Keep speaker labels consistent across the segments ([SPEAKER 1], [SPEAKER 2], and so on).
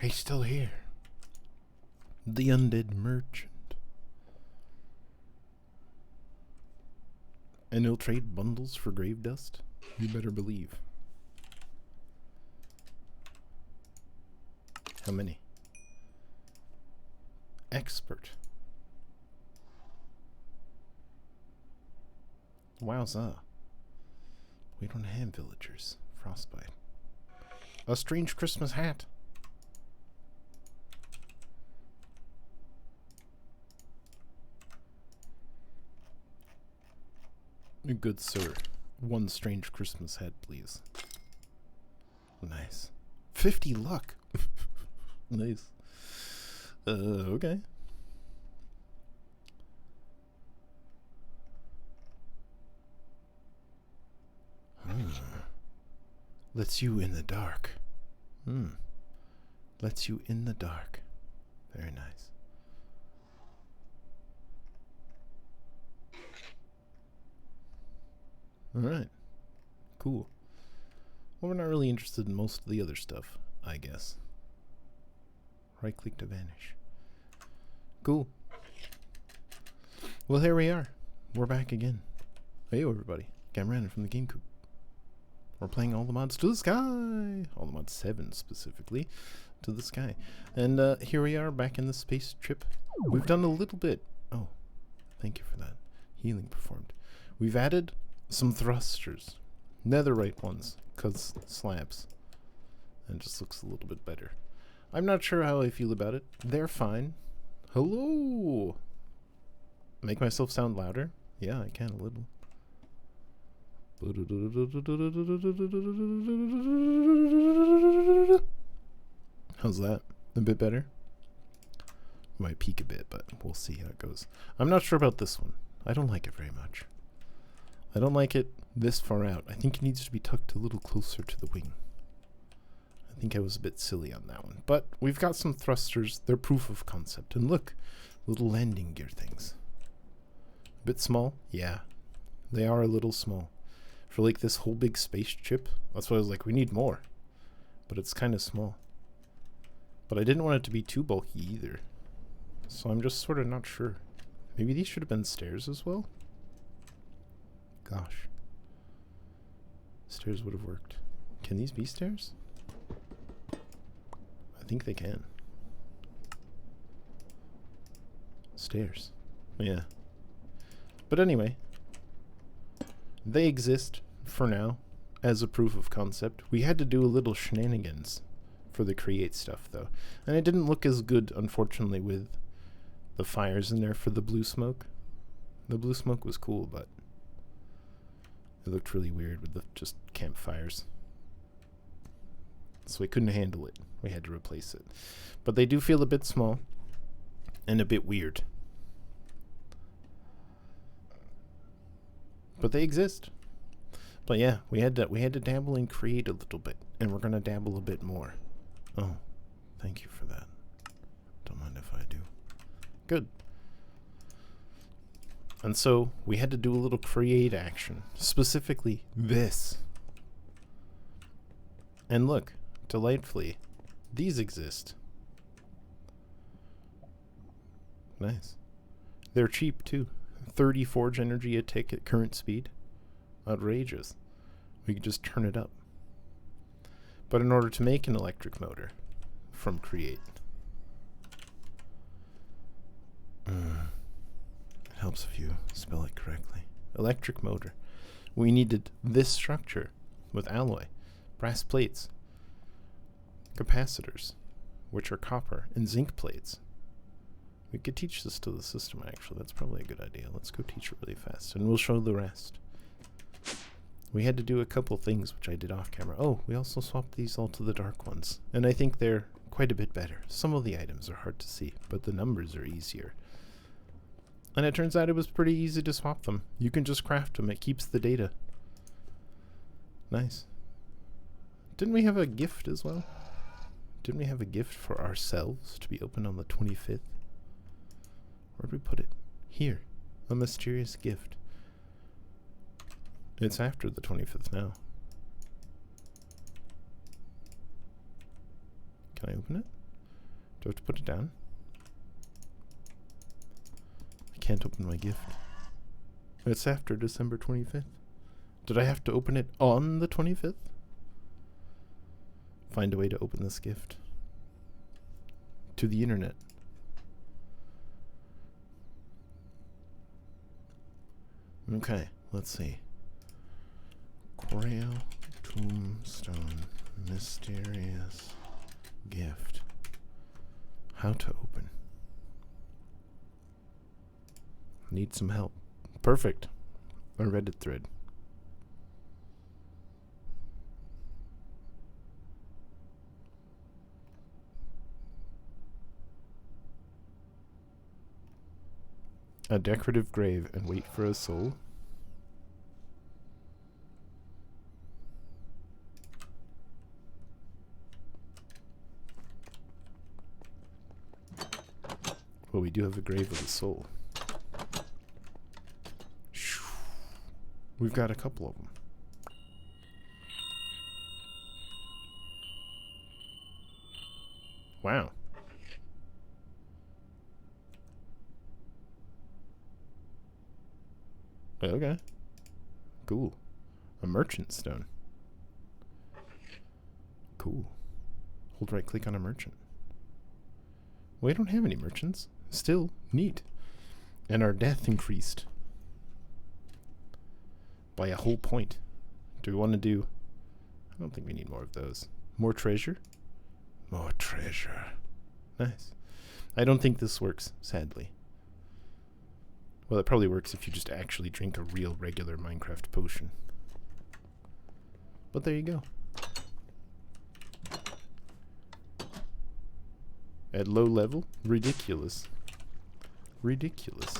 [SPEAKER 1] He's still here. The undead merchant. And he'll trade bundles for grave dust? You better believe. How many? Expert. Wowza. We don't have villagers. Frostbite. A strange Christmas hat. Good sir. One strange Christmas hat, please. Nice. 50 luck. Nice. Okay. Lets you in the dark. Lets you in the dark. Very nice. Alright. Cool. Well, we're not really interested in most of the other stuff, I guess. Right click to vanish. Cool. Well, here we are. We're back again. Hey, everybody. Cameron from TheGameCoop. We're playing all the mods to the sky. All the mods 7 specifically to the sky. And here we are back in the space trip. We've done a little bit. Oh, thank you for that. Healing performed. We've added some thrusters. Netherite ones, because slabs. And it just looks a little bit better. I'm not sure how I feel about it. They're fine. Hello! Make myself sound louder? Yeah, I can a little. How's that? A bit better? Might peak a bit, but we'll see how it goes. I'm not sure about this one. I don't like it very much. I don't like it this far out. I think it needs to be tucked a little closer to the wing. I think I was a bit silly on that one. But we've got some thrusters. They're proof of concept. And look, little landing gear things. A bit small? Yeah. They are a little small. For like this whole big spaceship, that's why I was like, we need more. But it's kind of small. But I didn't want it to be too bulky either. So I'm just sort of not sure. Maybe these should have been stairs as well? Gosh. Stairs would have worked. Can these be stairs? I think they can. Stairs. Yeah. But anyway. They exist, for now, as a proof of concept. We had to do a little shenanigans for the create stuff, though. And it didn't look as good, unfortunately, with the fires in there for the blue smoke. The blue smoke was cool, but it looked really weird with the just campfires. So we couldn't handle it. We had to replace it. But they do feel a bit small and a bit weird. But they exist. But yeah, we had to dabble and create a little bit, and we're gonna dabble a bit more. Oh, thank you for that. Don't mind if I do. Good. And so we had to do a little create action, specifically this. And look, delightfully, these exist. Nice. They're cheap too. 30 forge energy a tick at current speed. Outrageous. We could just turn it up. But in order to make an electric motor from create, it helps if you spell it correctly. Electric motor. We needed this structure with alloy, brass plates, capacitors, which are copper, and zinc plates. We could teach this to the system, actually. That's probably a good idea. Let's go teach it really fast, and we'll show the rest. We had to do a couple things, which I did off camera. Oh, we also swapped these all to the dark ones, and I think they're quite a bit better. Some of the items are hard to see, but the numbers are easier. And it turns out it was pretty easy to swap them. You can just craft them. It keeps the data. Nice. Didn't we have a gift as well? Didn't we have a gift for ourselves to be opened on the 25th? Where'd we put it? Here. A mysterious gift. It's after the 25th now. Can I open it? Do I have to put it down? I can't open my gift. It's after December 25th. Did I have to open it on the 25th? Find a way to open this gift. To the internet. Okay, let's see. Grail, tombstone, mysterious gift. How to open. Need some help. Perfect. A Reddit thread. A decorative grave and wait for a soul. Well, we do have a grave with a soul. We've got a couple of them. Wow. Okay. Cool. A merchant stone. Cool. Hold right click on a merchant. We don't have any merchants. Still neat. And our death increased by a whole point. Do we want to do... I don't think we need more of those. More treasure? More treasure. Nice. I don't think this works, sadly. Well, it probably works if you just actually drink a real regular Minecraft potion. But there you go. At low level? Ridiculous. Ridiculous.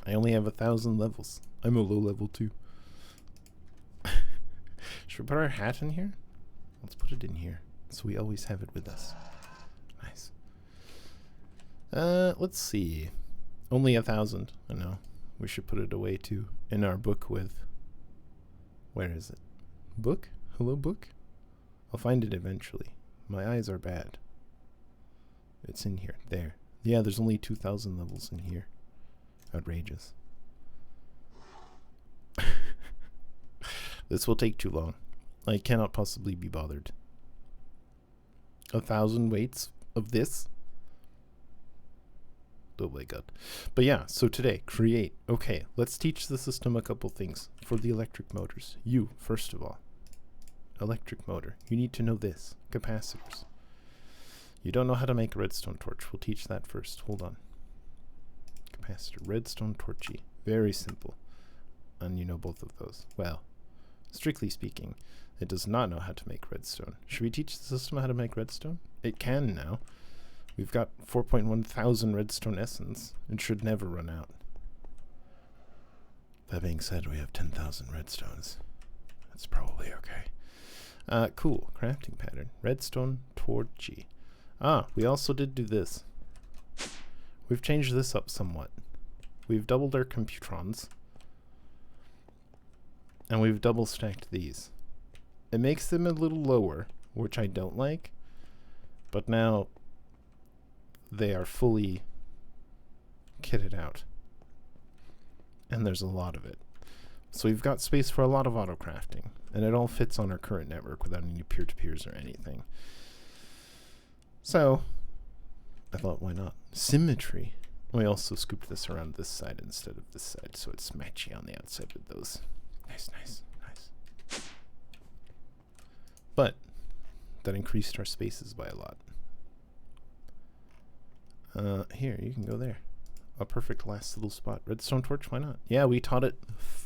[SPEAKER 1] I only have 1,000 levels. I'm a low level too. Should we put our hat in here? Let's put it in here, so we always have it with us. Nice. Let's see. Only 1,000. I know. We should put it away too. In our book with... Where is it? Book? Hello, book? I'll find it eventually. My eyes are bad. It's in here. There. Yeah, there's only 2,000 levels in here. Outrageous. This will take too long. I cannot possibly be bothered. 1,000 weights of this? Oh my god. But yeah, so today, create. Okay, let's teach the system a couple things for the electric motors. You, first of all. Electric motor. You need to know this. Capacitors. You don't know how to make a redstone torch. We'll teach that first. Hold on. Capacitor. Redstone torchy. Very simple. And you know both of those. Well, strictly speaking, it does not know how to make redstone. Should we teach the system how to make redstone? It can now. We've got 4.1 thousand redstone essence. It should never run out. That being said, we have 10,000 redstones. That's probably okay. Cool. Crafting pattern. Redstone torchy. Ah, we also did do this. We've changed this up somewhat. We've doubled our computrons. And we've double stacked these. It makes them a little lower, which I don't like. But now they are fully kitted out. And there's a lot of it. So we've got space for a lot of auto crafting. And it all fits on our current network without any peer-to-peers or anything. So, I thought, why not? Symmetry. We also scooped this around this side instead of this side, so it's matchy on the outside with those. Nice, nice, nice. But, that increased our spaces by a lot. Here, you can go there. A perfect last little spot. Redstone torch, why not? Yeah, we taught it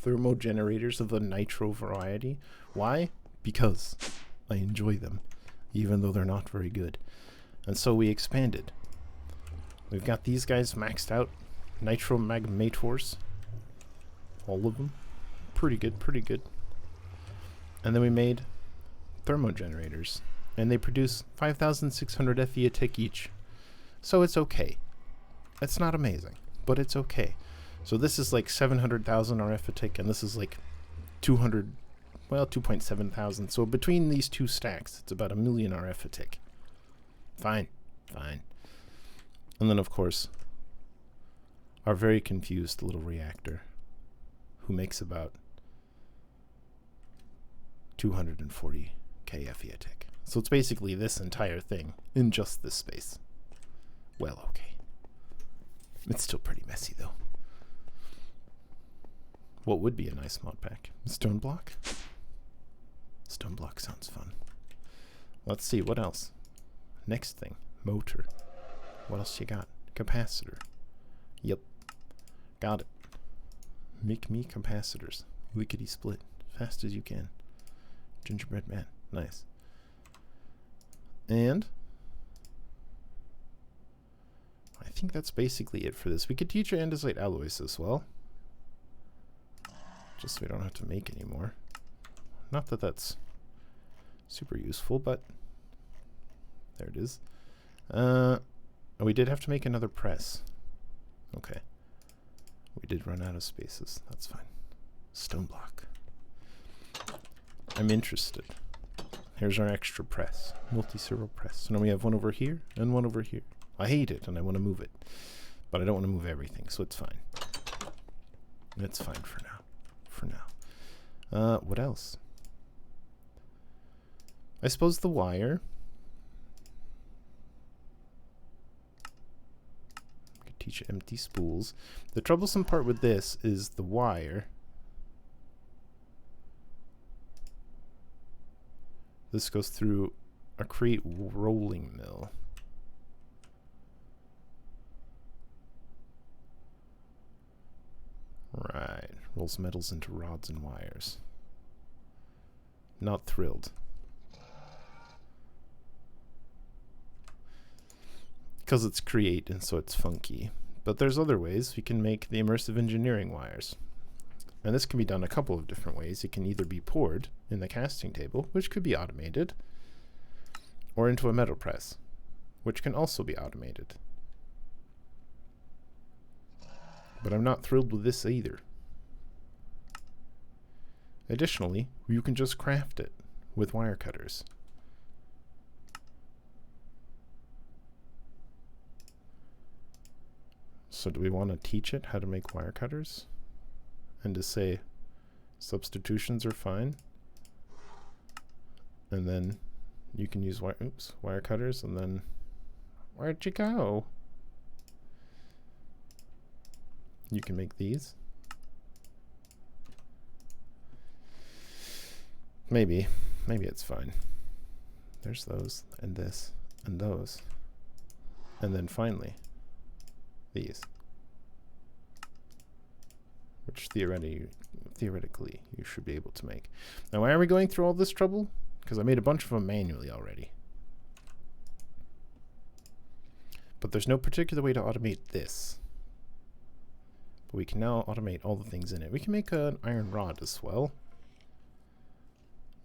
[SPEAKER 1] thermogenerators of the nitro variety. Why? Because I enjoy them, even though they're not very good. And so we expanded. We've got these guys maxed out. Nitro magmators. All of them. Pretty good, pretty good. And then we made thermogenerators. And they produce 5,600 FE a tick each. So it's okay. It's not amazing, but it's okay. So this is like 700,000 RF a tick, and this is like 200 well, 2.7 thousand. So between these two stacks, it's about 1 million RF a tick. Fine, fine. And then, of course, our very confused little reactor, who makes about 240 KFE a tick. So it's basically this entire thing in just this space. Well, okay. It's still pretty messy, though. What would be a nice mod pack? Stone block? Stone block sounds fun. Let's see, what else? Next thing, motor. What else you got? Capacitor. Yep. Got it. Make me capacitors. Lickety split. Fast as you can. Gingerbread man. Nice. And I think that's basically it for this. We could teach andesite alloys as well. Just so we don't have to make any more. Not that that's super useful, but there it is. We did have to make another press. Okay. We did run out of spaces. That's fine. Stone block. I'm interested. Here's our extra press. Multi-servo press. So now we have one over here and one over here. I hate it and I want to move it. But I don't want to move everything, so it's fine. It's fine for now. For now. What else? I suppose the wire. I could teach empty spools. The troublesome part with this is the wire. This goes through a crate rolling mill. Right. Rolls metals into rods and wires. Not thrilled. Because it's create and so it's funky. But there's other ways we can make the immersive engineering wires. And this can be done a couple of different ways. It can either be poured in the casting table, which could be automated, or into a metal press, which can also be automated. But I'm not thrilled with this either. Additionally, you can just craft it with wire cutters. So do we want to teach it how to make wire cutters? And to say substitutions are fine? And then you can use wire cutters, and then where'd you go? You can make these. Maybe it's fine. There's those, and this, and those. And then finally, these. Which theoretically you should be able to make. Now, why are we going through all this trouble? Because I made a bunch of them manually already. But there's no particular way to automate this. But we can now automate all the things in it. We can make an iron rod as well.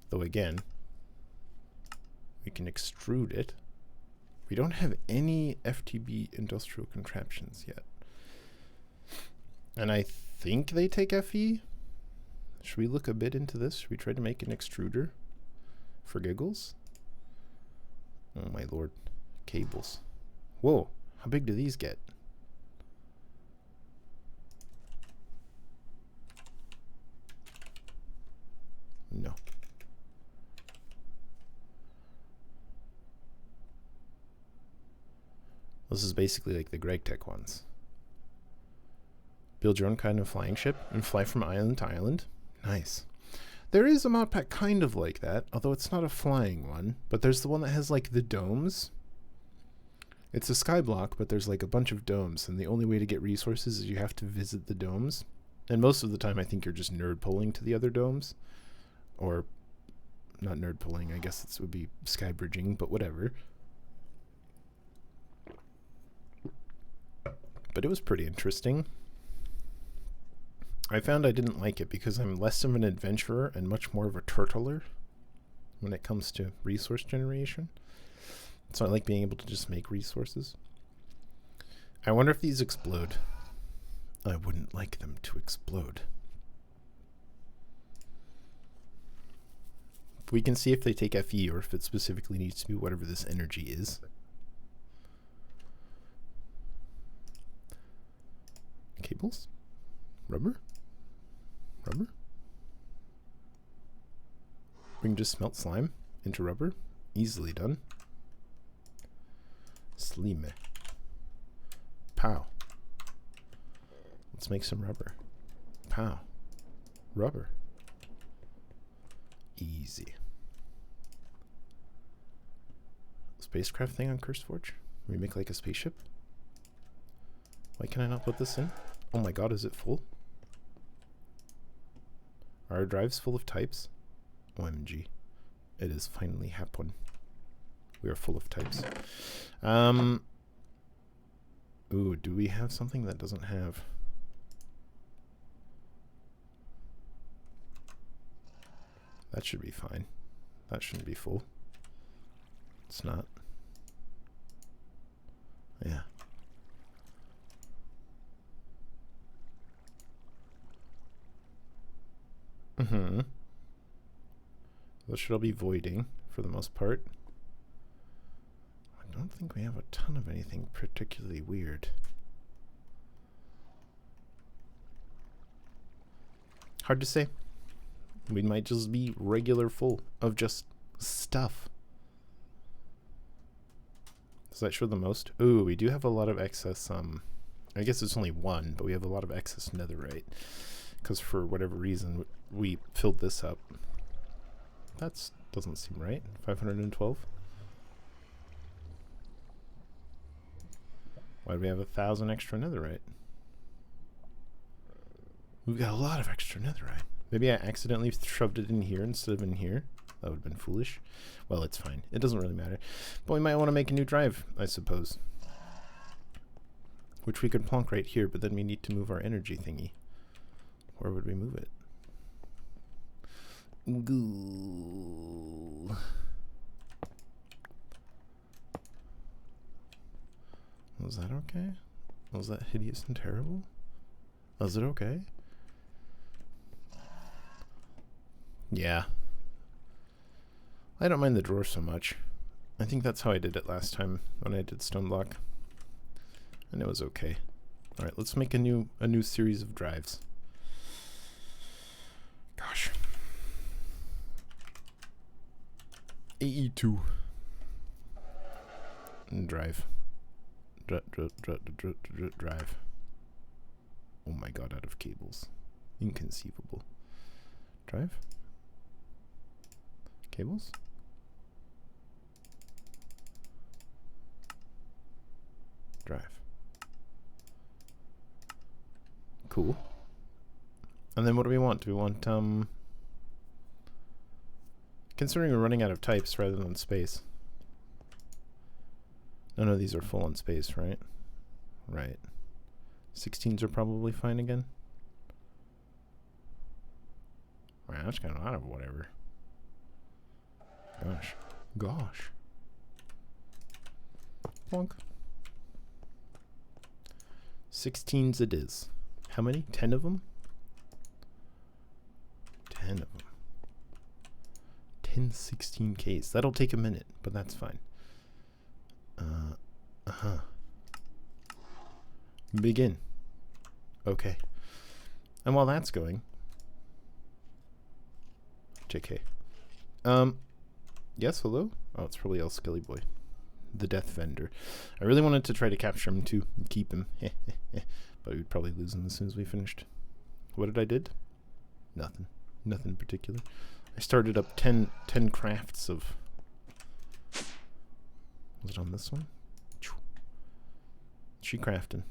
[SPEAKER 1] Though again, we can extrude it. We don't have any FTB industrial contraptions yet. And I think they take FE. Should we look a bit into this? Should we try to make an extruder for giggles? Oh my lord. Cables. Whoa. How big do these get? No. This is basically like the Greg Tech ones. Build your own kind of flying ship and fly from island to island. Nice. There is a mod pack kind of like that, although it's not a flying one. But there's the one that has like the domes. It's a sky block, but there's like a bunch of domes, and the only way to get resources is you have to visit the domes. And most of the time I think you're just nerd pulling to the other domes. Or not nerd pulling, I guess it would be sky bridging, but whatever. But it was pretty interesting. I found I didn't like it because I'm less of an adventurer and much more of a turtler when it comes to resource generation. So I like being able to just make resources. I wonder if these explode. I wouldn't like them to explode. We can see if they take FE or if it specifically needs to be whatever this energy is. Cables? Rubber? Rubber? We can just smelt slime into rubber. Easily done. Slime. Pow. Let's make some rubber. Pow. Rubber. Easy. Spacecraft thing on CurseForge? We make like a spaceship? Why can I not put this in? Oh my god, is it full? Are our drives full of types? OMG. It is finally happened. We are full of types. Ooh, do we have something that doesn't have... That should be fine. That shouldn't be full. It's not. Yeah. Those should all be voiding for the most part. I don't think we have a ton of anything particularly weird. Hard to say. We might just be regular full of just stuff. Does that show the most? Ooh, we do have a lot of excess, I guess it's only one, but we have a lot of excess netherite. Because for whatever reason, we filled this up. That doesn't seem right. 512? Why do we have 1,000 extra netherite? We've got a lot of extra netherite. Maybe I accidentally shoved it in here instead of in here. That would have been foolish. Well, it's fine. It doesn't really matter. But we might want to make a new drive, I suppose. Which we could plonk right here, but then we need to move our energy thingy. Where would we move it? Ghoul. Was that okay? Was that hideous and terrible? Was it okay? Yeah. I don't mind the drawer so much. I think that's how I did it last time when I did stone block. And it was okay. Alright, let's make a new series of drives. Gosh. AE2. And drive. Drive. Oh my god, out of cables. Inconceivable. Drive. Cables. Drive. Cool. And then what do we want? Do we want, considering we're running out of types rather than space. None of these are full on space, right? Right. 16s are probably fine again. Right, that's kind of out of whatever. Gosh. Gosh. Plonk. 16s it is. How many? 10 of them? 10 of them. 10 16Ks. That'll take a minute, but that's fine. Begin. Okay. And while that's going... JK. Yes, hello? Oh, it's probably El Skelly Boy. The Death Vendor. I really wanted to try to capture him too and keep him. But we'd probably lose him as soon as we finished. What did I did? Nothing. Nothing in particular. I started up 10 crafts of... Was it on this one? She crafting.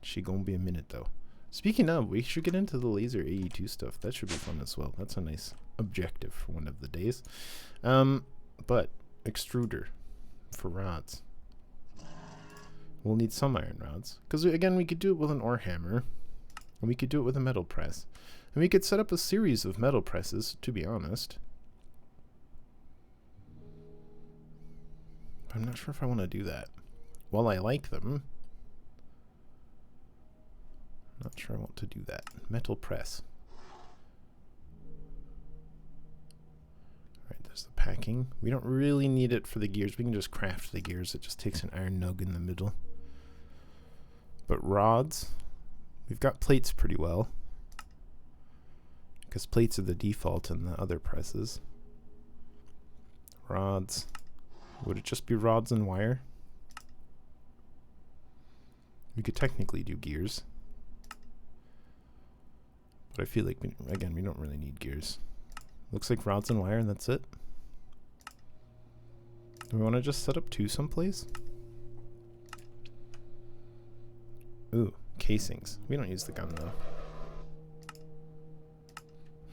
[SPEAKER 1] She gonna be a minute though. Speaking of, we should get into the laser AE2 stuff. That should be fun as well. That's a nice objective for one of the days. But extruder for rods. We'll need some iron rods. Because again, we could do it with an ore hammer. And we could do it with a metal press. And we could set up a series of metal presses, to be honest. But I'm not sure if I want to do that. While I like them, not sure I want to do that. Metal press. packing. We don't really need it for the gears. We can just craft the gears. It just takes an iron nug in the middle. But rods, we've got plates pretty well, because plates are the default in the other presses. Rods, would it just be rods and wire? We could technically do gears, but I feel like, we don't really need gears. Looks like rods and wire, and that's it. Do we want to just set up two someplace? Ooh, casings. We don't use the gun,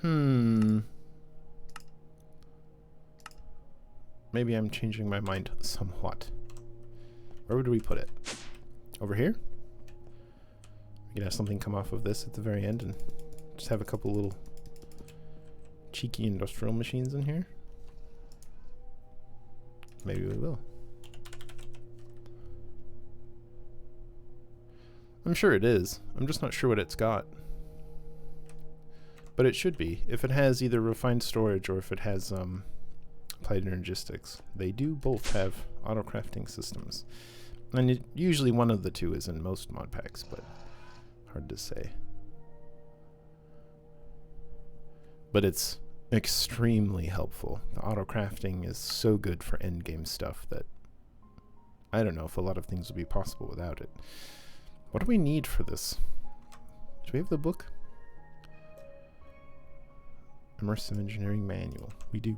[SPEAKER 1] though. Maybe I'm changing my mind somewhat. Where would we put it? Over here? We could have something come off of this at the very end and just have a couple little cheeky industrial machines in here. Maybe we will. I'm sure it is. I'm just not sure what it's got. But it should be. If it has either refined storage or if it has applied energistics. They do both have auto crafting systems. And usually one of the two is in most mod packs, but hard to say. But it's extremely helpful. The auto crafting is so good for endgame stuff that I don't know if a lot of things would be possible without it. What do we need for this? Do we have the book? Immersive Engineering Manual. We do.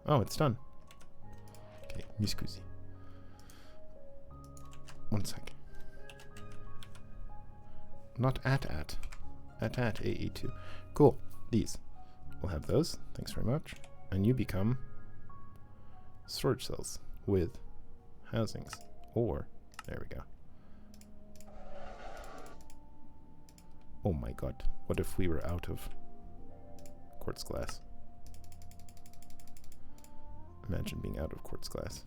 [SPEAKER 1] Oh, it's done. Okay, mi scusi. One sec. Not at AE2. Cool. These. We'll have those. Thanks very much. And you become storage cells with housings. Or, there we go. Oh my god. What if we were out of quartz glass? Imagine being out of quartz glass.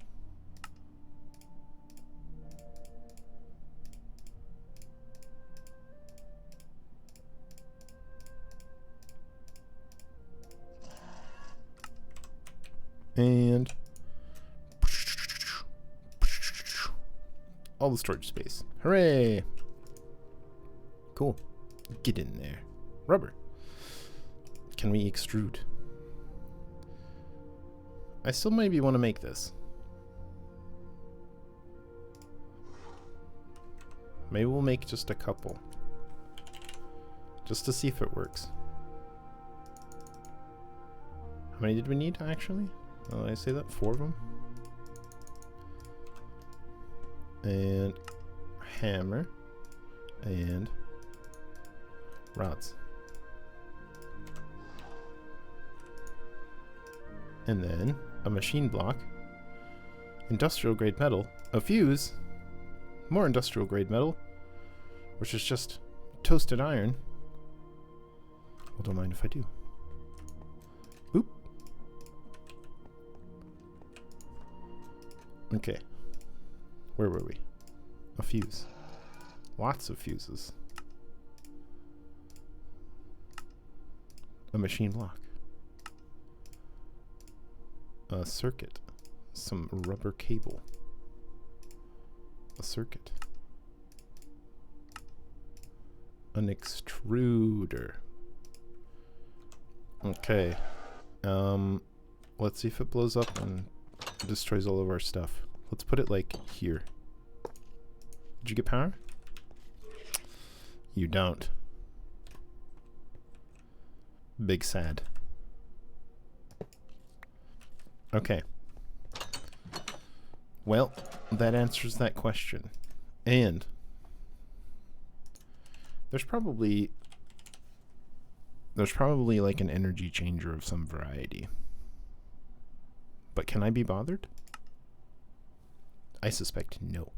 [SPEAKER 1] And all the storage space. Hooray! Cool. Get in there. Rubber. Can we extrude? I still maybe want to make this. Maybe we'll make just a couple. Just to see if it works. How many did we need, actually? Oh, did I say that? 4 of them? And hammer. And rods. And then a machine block, industrial grade metal, a fuse, more industrial grade metal, which is just toasted iron. Well, don't mind if I do. Oop. Okay. Where were we? A fuse. Lots of fuses. A machine block. A circuit. Some rubber cable. A circuit. An extruder. Okay. Let's see if it blows up and destroys all of our stuff. Let's put it like here. Did you get power? You don't. Big sad. Okay. Well, that answers that question. And there's probably like an energy changer of some variety. But can I be bothered? I suspect no.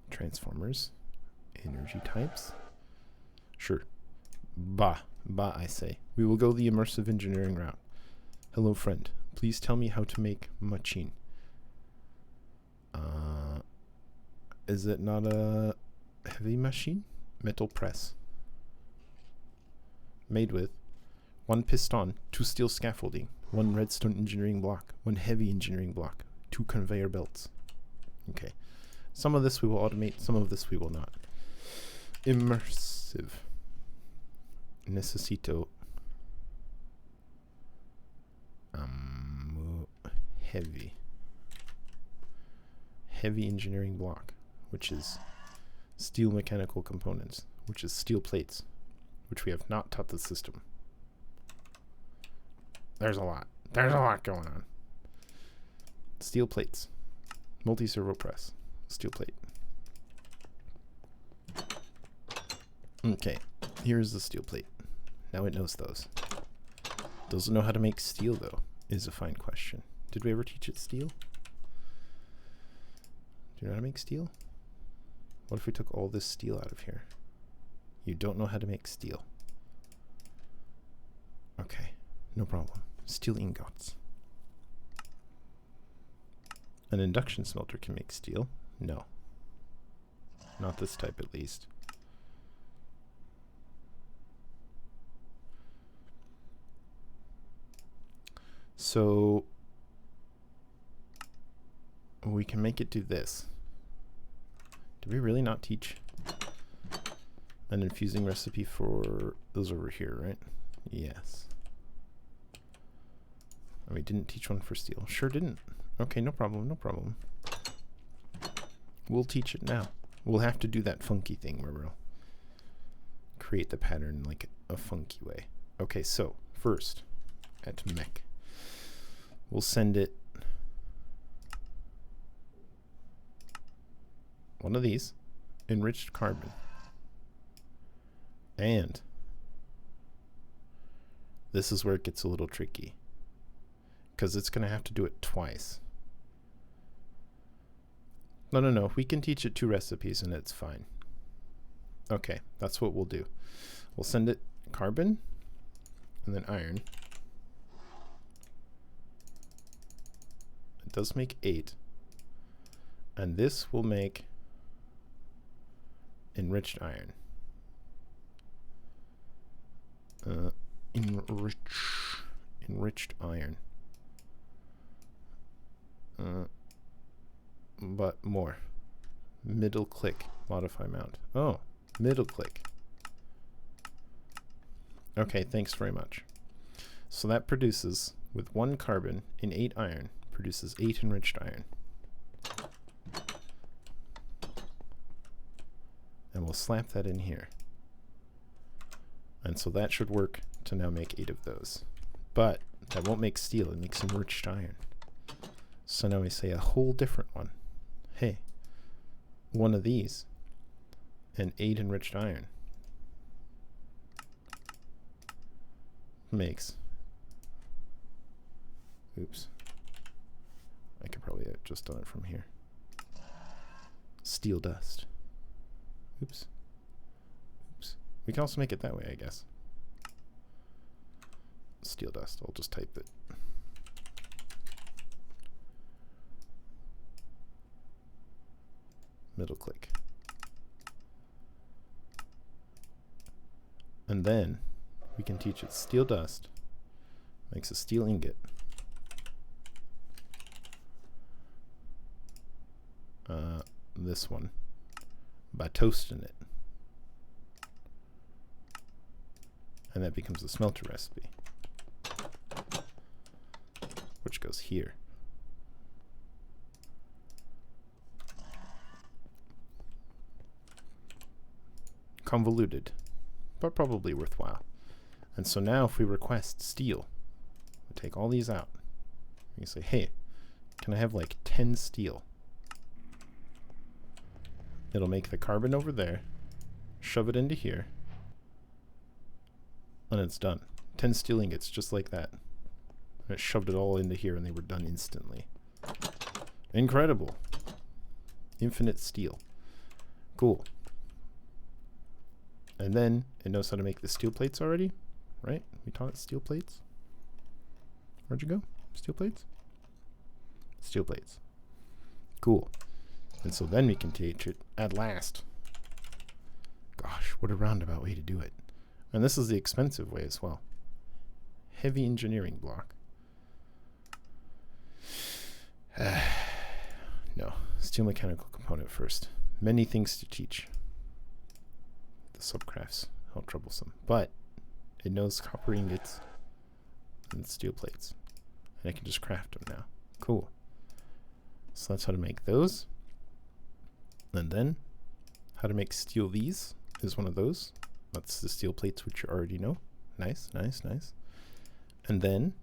[SPEAKER 1] Transformers, energy types. Sure. Bah, I say. We will go the immersive engineering route. Hello, friend. Please tell me how to make machine. Is it not a heavy machine? Metal press. Made with 1 piston, 2 steel scaffolding, 1 redstone engineering block, 1 heavy engineering block, 2 conveyor belts. Okay. Some of this we will automate, some of this we will not. Immersive. Necesito heavy engineering block, which is steel mechanical components, which is steel plates, which we have not taught the system. There's a lot going on. Steel plates, multi-servo press, steel plate. Okay, here's the steel plate. Now it knows those. Doesn't know how to make steel though, is a fine question. Did we ever teach it steel? Do you know how to make steel? What if we took all this steel out of here? You don't know how to make steel. Okay, no problem. Steel ingots. An induction smelter can make steel? No. Not this type at least. So we can make it do this. Did we really not teach an infusing recipe for those over here, right? Yes. And we didn't teach one for steel. Sure didn't. Okay, no problem, no problem. We'll teach it now. We'll have to do that funky thing where we'll create the pattern like a funky way. Okay, so first at mech, we'll send it one of these, enriched carbon. And this is where it gets a little tricky, because it's going to have to do it twice. No. We can teach it 2 recipes and it's fine. Okay, that's what we'll do. We'll send it carbon and then iron. It does make 8. And this will make enriched iron. Enriched iron. But more. Middle click, modify mount. Oh, middle click. Okay, thanks very much. So that produces, with 1 carbon in 8 iron, produces 8 enriched iron. And we'll slap that in here. And so that should work to now make 8 of those. But that won't make steel, it makes enriched iron. So now we say a whole different one. Hey, 1 of these and 8 enriched iron makes, oops, I could probably have just done it from here. Steel dust. Oops. We can also make it that way, I guess. Steel dust. I'll just type it. Middle click. And then we can teach it steel dust makes a steel ingot. This one by toasting it. And that becomes the smelter recipe, which goes here. Convoluted, but probably worthwhile. And so now if we request steel, we take all these out. We say, hey, can I have like 10 steel? It'll make the carbon over there, shove it into here, and it's done. 10 steel ingots, just like that. And it shoved it all into here and they were done instantly. Incredible. Infinite steel. Cool. And then it knows how to make the steel plates already, right? We taught it steel plates. Where'd you go? Steel plates? Steel plates. Cool. And so then we can teach it at last. Gosh, what a roundabout way to do it. And this is the expensive way as well. Heavy engineering block. No, steel mechanical component first. Many things to teach. The subcrafts, how troublesome. But it knows copper ingots and steel plates. And I can just craft them now. Cool. So that's how to make those. And then how to make steel these is one of those. That's the steel plates, which you already know. Nice, nice, nice. And then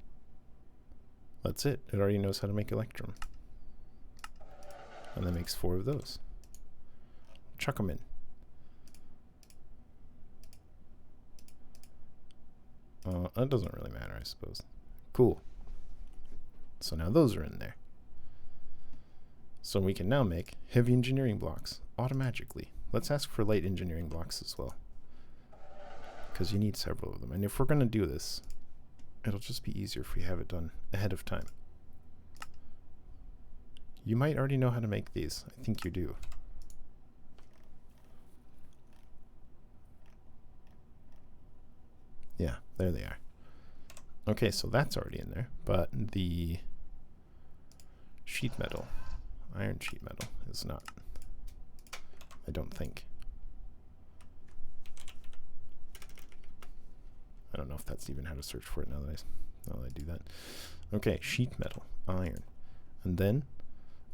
[SPEAKER 1] that's it. It already knows how to make electrum. And that makes 4 of those. Chuck them in. That doesn't really matter, I suppose. Cool. So now those are in there. So we can now make heavy engineering blocks automatically. Let's ask for light engineering blocks as well, because you need several of them. And if we're going to do this, it'll just be easier if we have it done ahead of time. You might already know how to make these. I think you do. Yeah, there they are. Okay, so that's already in there, but the sheet metal, iron sheet metal, is not. I don't think. I don't know if that's even how to search for it now that I do that. Okay, sheet metal, iron, and then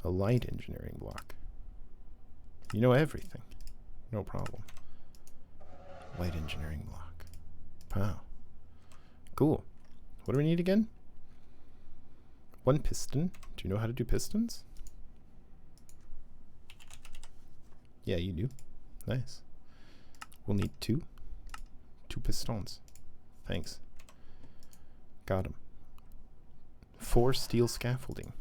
[SPEAKER 1] a light engineering block. You know everything. No problem. Light engineering block. Wow. Cool. What do we need again? 1 piston. Do you know how to do pistons? Yeah, you do. Nice. We'll need 2. 2 pistons. Thanks. Got 'em. 4 steel scaffolding.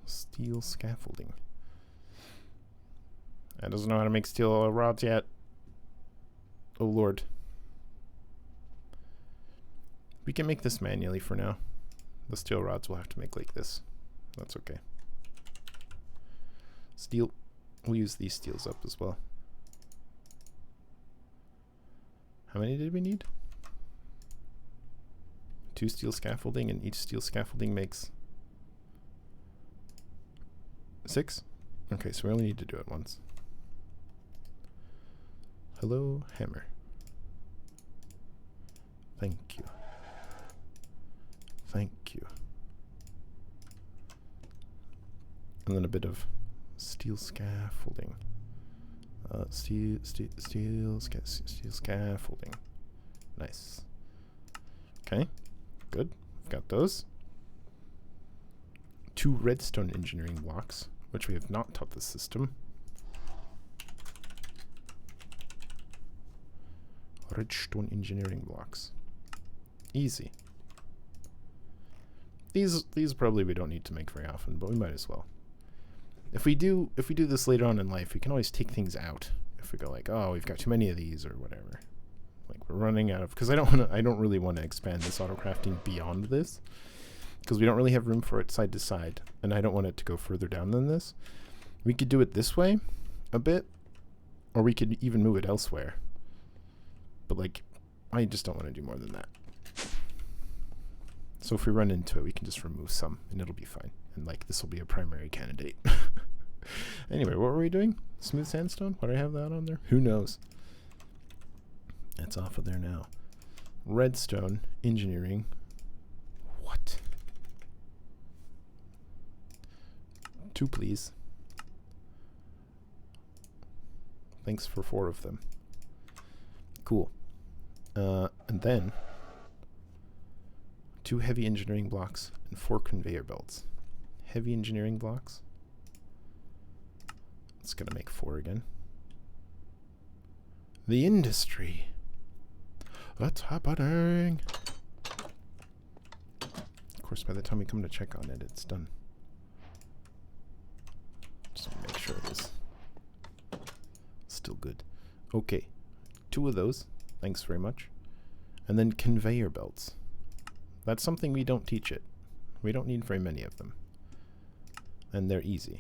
[SPEAKER 1] Steel scaffolding. I doesn't know how to make steel rods yet. Oh lord. We can make this manually for now. The steel rods we'll have to make like this. That's okay. Steel. We'll use these steels up as well. How many did we need? 2 steel scaffolding, and each steel scaffolding makes 6? Okay, so we only need to do it once. Hello, hammer. Thank you. Thank you. And then a bit of steel scaffolding. Steel scaffolding. Nice. Okay, good. We've got those. 2 redstone engineering blocks, which we have not taught the system. Redstone engineering blocks. Easy. These probably we don't need to make very often, but we might as well. If we do this later on in life, we can always take things out. If we go like, oh, we've got too many of these or whatever. Like we're running out of, because I don't really want to expand this auto crafting beyond this, because we don't really have room for it side to side, and I don't want it to go further down than this. We could do it this way a bit, or we could even move it elsewhere. But like, I just don't want to do more than that. So if we run into it, we can just remove some and it'll be fine. And like, this will be a primary candidate. Anyway, what were we doing? Smooth sandstone? Why do I have that on there? Who knows? It's off of there now. Redstone engineering. What? 2, please. Thanks for 4 of them. Cool. And then 2 heavy engineering blocks and 4 conveyor belts. Heavy engineering blocks. It's gonna make 4 again. The industry. What's happening? Of course, by the time we come to check on it, it's done. Just want to make sure it is still good. Okay, 2 of those. Thanks very much. And then conveyor belts. That's something we don't teach it. We don't need very many of them. And they're easy.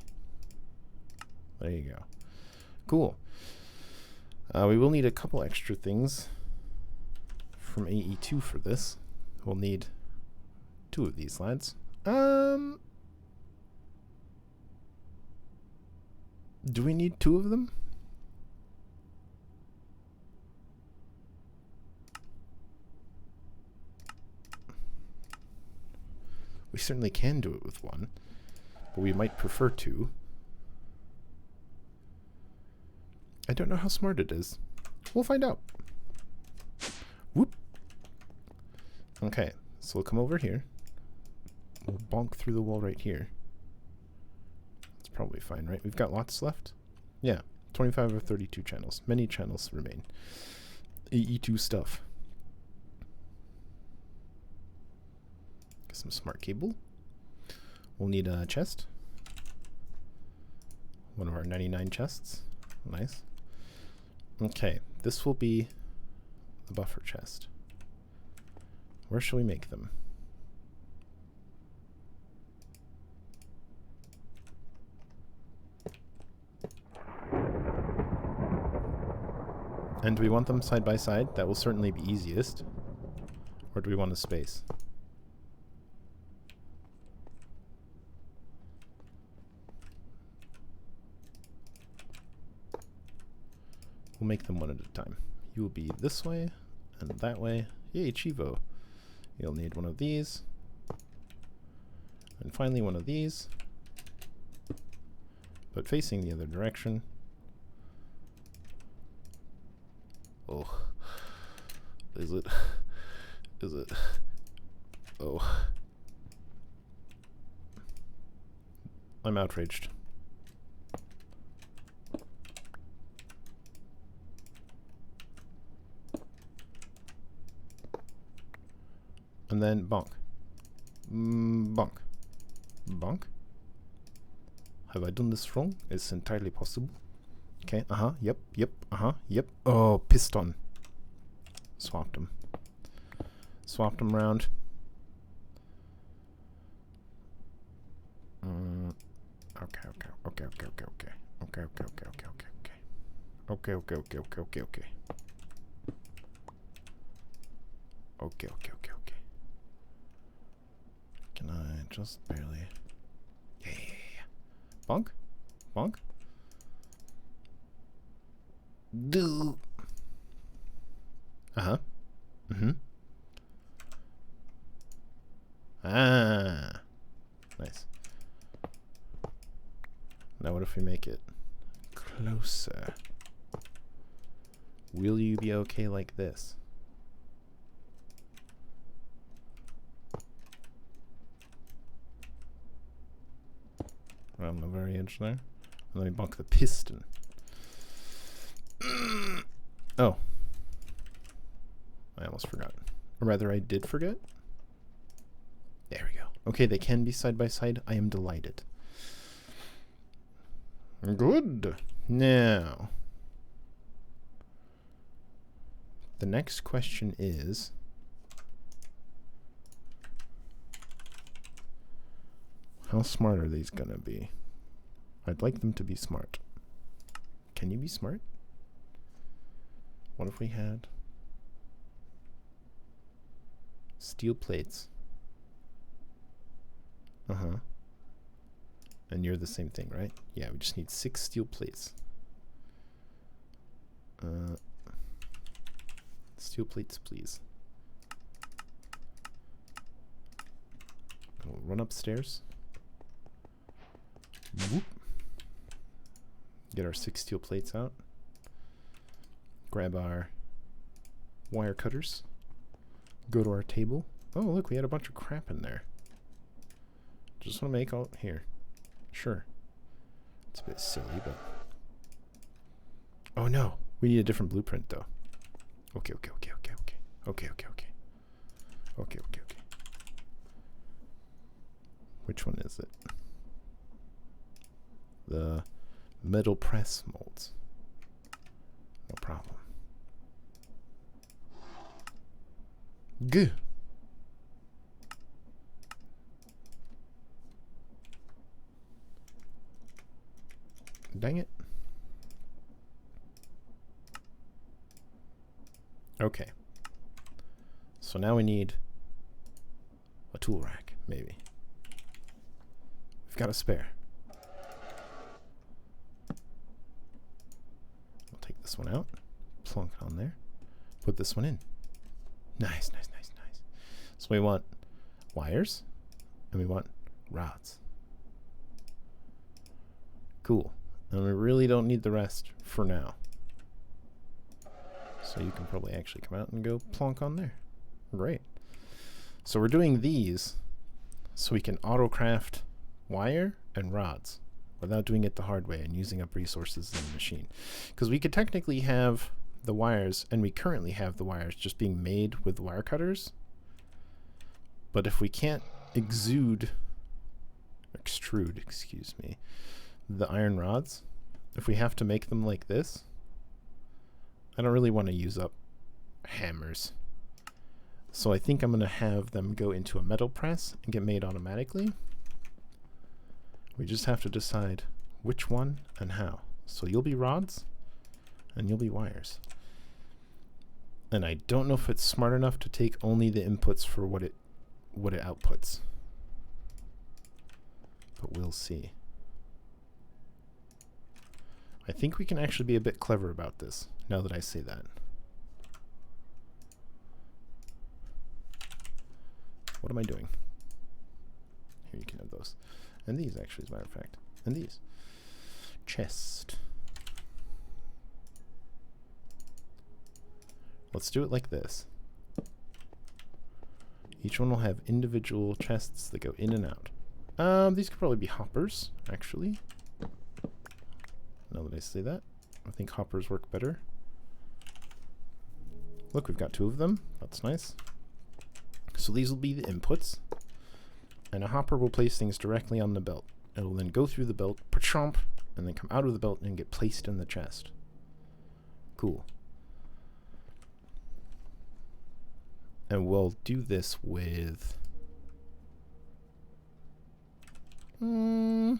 [SPEAKER 1] There you go. Cool. We will need a couple extra things from AE2 for this. We'll need 2 of these lads. Do we need 2 of them? We certainly can do it with 1, but we might prefer 2. I don't know how smart it is. We'll find out. Whoop. Okay, so we'll come over here. We'll bonk through the wall right here. It's probably fine, right? We've got lots left. Yeah, 25 or 32 channels. Many channels remain. AE2 stuff. Get some smart cable. We'll need a chest. One of our 99 chests. Nice. Okay, this will be the buffer chest. Where shall we make them? And do we want them side by side? That will certainly be easiest. Or do we want a space? We'll make them one at a time. You will be this way and that way. Yay, Chivo. You'll need one of these. And finally one of these. But facing the other direction. Oh. Is it? Is it? Oh. I'm outraged. And then bonk. Bonk. Bonk. Have I done this wrong? It's entirely possible. Okay, yep, yep. Oh, piston. Swapped them. Swapped them around. Okay. Can I just barely... Yeah. Bonk? Bonk? Do. Ah. Nice. Now what if we make it closer? Will you be okay like this? Around the very edge there. And then we bonk the piston. Oh. I almost forgot. Or rather, I did forget. There we go. Okay, they can be side by side. I am delighted. Good. Now, the next question is... how smart are these gonna be? I'd like them to be smart. Can you be smart? What if we had steel plates? And you're the same thing, right? Yeah, we just need 6 steel plates. Steel plates, please. We'll run upstairs. Whoop. Get our 6 steel plates out. Grab our wire cutters. Go to our table. Oh, look, we had a bunch of crap in there. Just want to make all here. Sure. It's a bit silly, but... oh no, we need a different blueprint though. Okay. Which one is it? The metal press molds. No problem. Good. Dang it. Okay. So now we need a tool rack, maybe. We've got a spare. We'll take this one out, plunk it on there, put this one in. Nice, nice, nice, nice. So we want wires, and we want rods. Cool. And we really don't need the rest for now. So you can probably actually come out and go plonk on there. Great. So we're doing these so we can auto-craft wire and rods without doing it the hard way and using up resources in the machine. Because we could technically have the wires, and we currently have the wires just being made with wire cutters. But if we can't extrude, excuse me, the iron rods, if we have to make them like this, I don't really want to use up hammers. So I think I'm going to have them go into a metal press and get made automatically. We just have to decide which one and how. So you'll be rods and you'll be wires. And I don't know if it's smart enough to take only the inputs for what it outputs. But we'll see. I think we can actually be a bit clever about this, now that I say that. What am I doing? Here, you can have those. And these, actually, as a matter of fact. And these. Chest. Let's do it like this. Each one will have individual chests that go in and out. These could probably be hoppers, actually. Now that I say that, I think hoppers work better. Look, we've got 2 of them. That's nice. So these will be the inputs. And a hopper will place things directly on the belt. It will then go through the belt, pa-chomp, and then come out of the belt and get placed in the chest. Cool. And we'll do this with... Am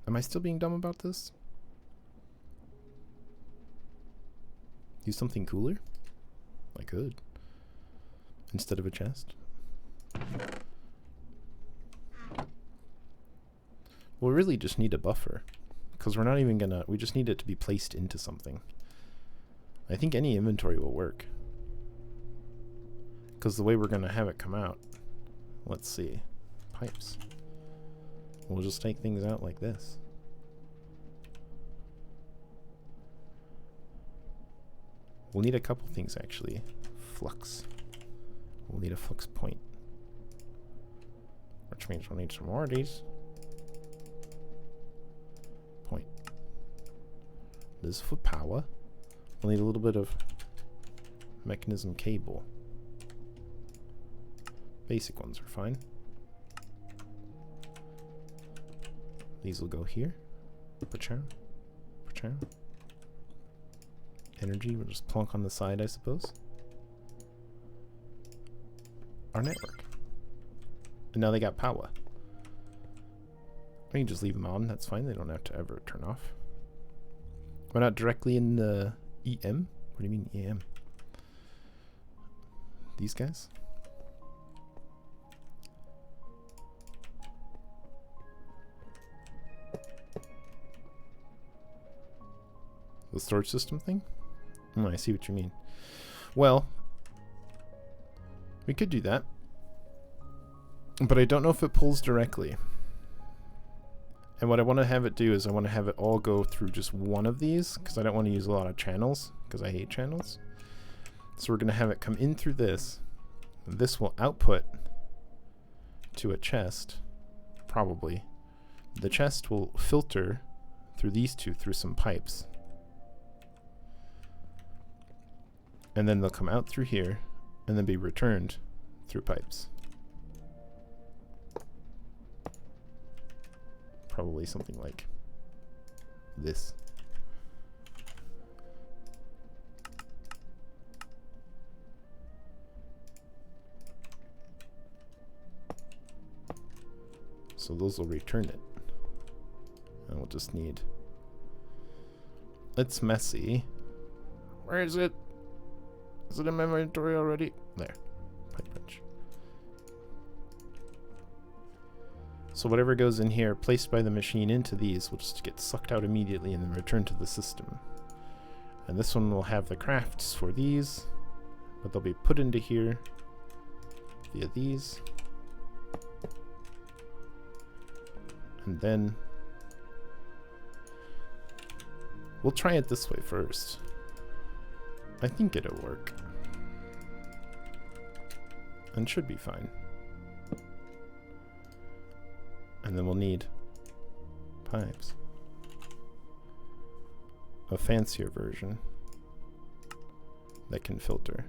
[SPEAKER 1] I still being dumb about this? Use something cooler? I could. Instead of a chest. We'll really just need a buffer. Because we're not even gonna... We just need it to be placed into something. I think any inventory will work. Because the way we're gonna have it come out... Let's see. Pipes. We'll just take things out like this. We'll need a couple things, actually. Flux. We'll need a flux point. Which means we'll need some more of these. Point. This is for power. We'll need a little bit of mechanism cable. Basic ones are fine. These will go here. Pa-chow. Pa-chow. Energy, we'll just plonk on the side, I suppose. Our network. And now they got power. We can just leave them on, that's fine. They don't have to ever turn off. We're not directly in the EM? What do you mean EM? These guys? The storage system thing? Oh, I see what you mean. Well, we could do that. But I don't know if it pulls directly. And what I want to have it do is I want to have it all go through just one of these, because I don't want to use a lot of channels, because I hate channels. So we're going to have it come in through this. And this will output to a chest, probably. The chest will filter through these two through some pipes. And then they'll come out through here and then be returned through pipes. Probably something like this. So those will return it. And we'll just need... It's messy. Where is it? Is it in my inventory already? There. Pipe wrench. So whatever goes in here, placed by the machine into these, will just get sucked out immediately and then returned to the system. And this one will have the crafts for these, but they'll be put into here via these. And then we'll try it this way first. I think it'll work. And should be fine. And then we'll need pipes. A fancier version that can filter.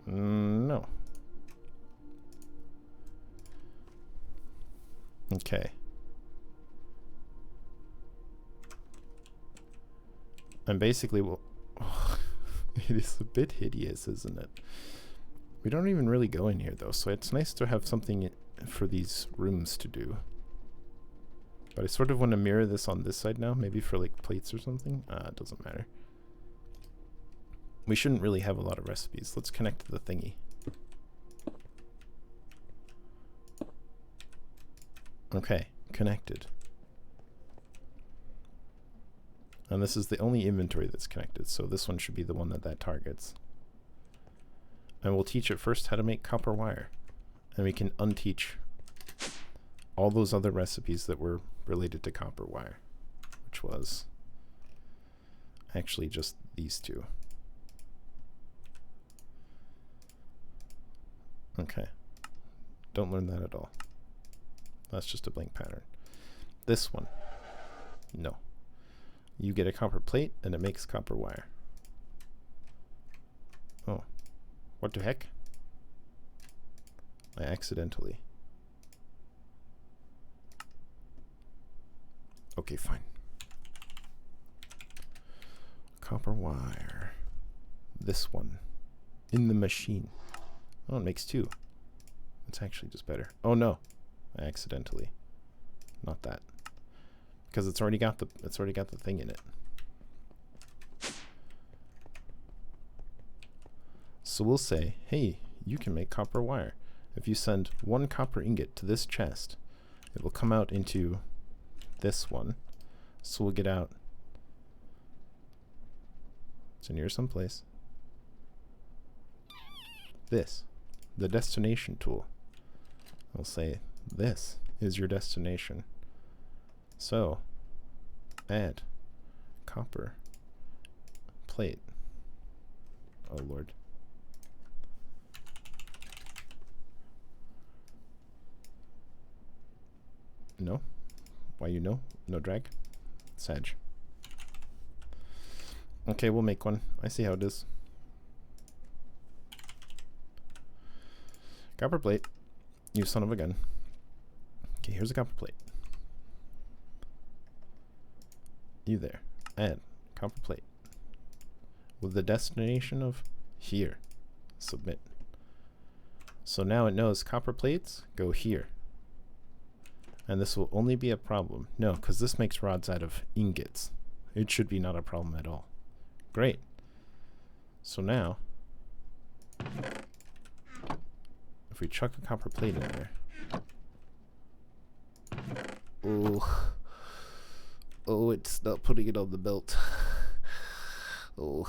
[SPEAKER 1] No. Okay. And basically, well, it is a bit hideous, isn't it? We don't even really go in here, though, so it's nice to have something for these rooms to do. But I sort of want to mirror this on this side now, maybe for, like, plates or something. It doesn't matter. We shouldn't really have a lot of recipes. Let's connect to the thingy. Okay, connected. And this is the only inventory that's connected, so this one should be the one that targets. And we'll teach it first how to make copper wire. And we can unteach all those other recipes that were related to copper wire, which was actually just these two. Okay. Don't learn that at all. That's just a blank pattern. This one. No. You get a copper plate and it makes copper wire. Oh. What the heck? I accidentally. Okay, fine. Copper wire. This one. In the machine. Oh, it makes two. It's actually just better. Oh no. I accidentally. Not that. Because it's already got the thing in it. So we'll say, hey, you can make copper wire. If you send one copper ingot to this chest, it will come out into this one. So we'll get out. It's in here someplace. This, the destination tool. I'll say, this is your destination. So, add copper plate. Oh Lord. No? Why you know? No drag? Sag. Okay, we'll make one. I see how it is. Copper plate. You son of a gun. Okay, here's a copper plate. You there. Add copper plate. With the destination of here. Submit. So now it knows copper plates go here. And this will only be a problem. No, because this makes rods out of ingots. It should be not a problem at all. Great. So now, if we chuck a copper plate in there. Oh. Oh, it's not putting it on the belt. Oh.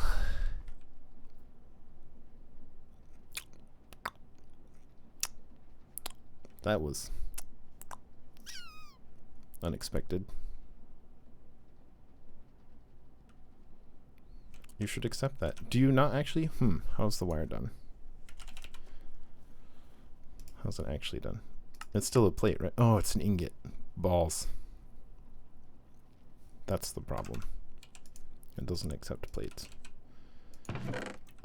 [SPEAKER 1] That was unexpected. You should accept that. Do you not actually? How's the wire done? How's it actually done? It's still a plate, right? Oh, it's an ingot. Balls. That's the problem. It doesn't accept plates.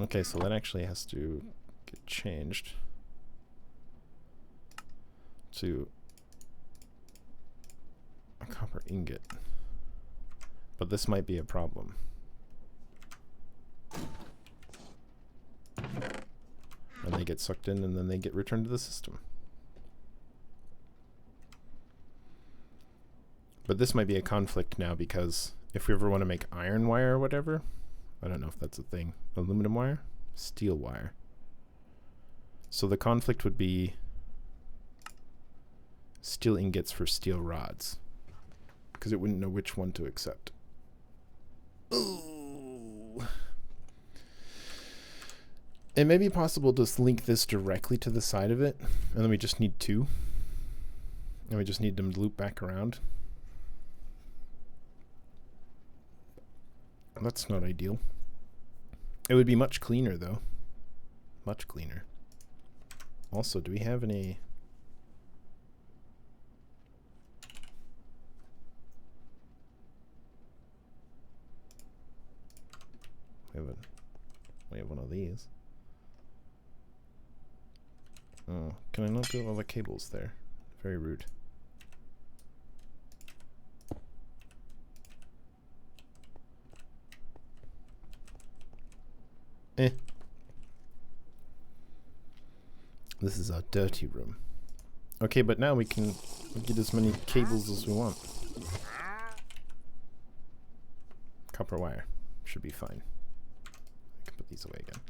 [SPEAKER 1] Okay, so that actually has to get changed to a copper ingot. But this might be a problem. And they get sucked in and then they get returned to the system. But this might be a conflict now because if we ever want to make iron wire or whatever, I don't know if that's a thing. Aluminum wire, steel wire. So the conflict would be steel ingots for steel rods, because it wouldn't know which one to accept. Ooh. It may be possible to link this directly to the side of it, and then we just need two. And we just need them to loop back around. That's not ideal. It would be much cleaner, though. Much cleaner. Also, do we have any... We have one of these. Oh, can I not do all the cables there? Very rude. This is our dirty room. Okay, but now we can get as many cables as we want. Copper wire. Should be fine. I can put these away again.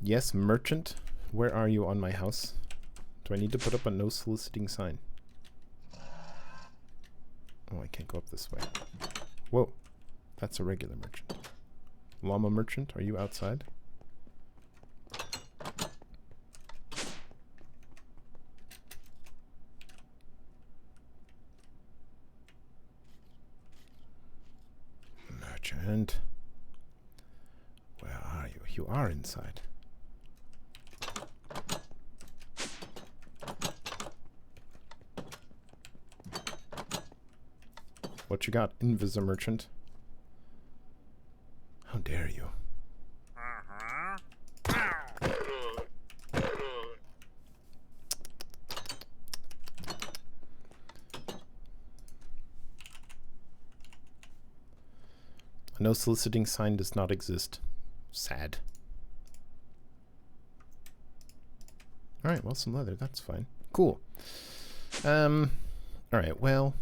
[SPEAKER 1] Yes, merchant. Where are you on my house? Do I need to put up a no soliciting sign? Oh, I can't go up this way. Whoa. That's a regular merchant. Llama merchant, are you outside? Merchant. Where are you? You are inside. What you got, Invisa merchant? How dare you? A no soliciting sign does not exist. Sad. Alright, well, some leather, that's fine. Cool. Alright, well...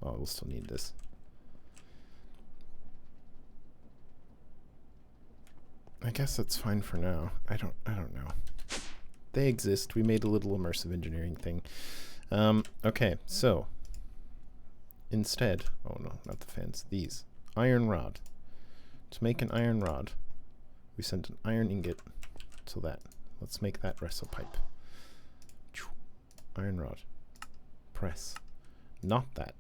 [SPEAKER 1] Oh, we'll still need this. I guess that's fine for now. I don't know. They exist. We made a little immersive engineering thing. Okay, so instead, oh no, not the fans, these. Iron rod. To make an iron rod, we sent an iron ingot to that. Let's make that wrestle pipe. Iron rod. Press. Not that.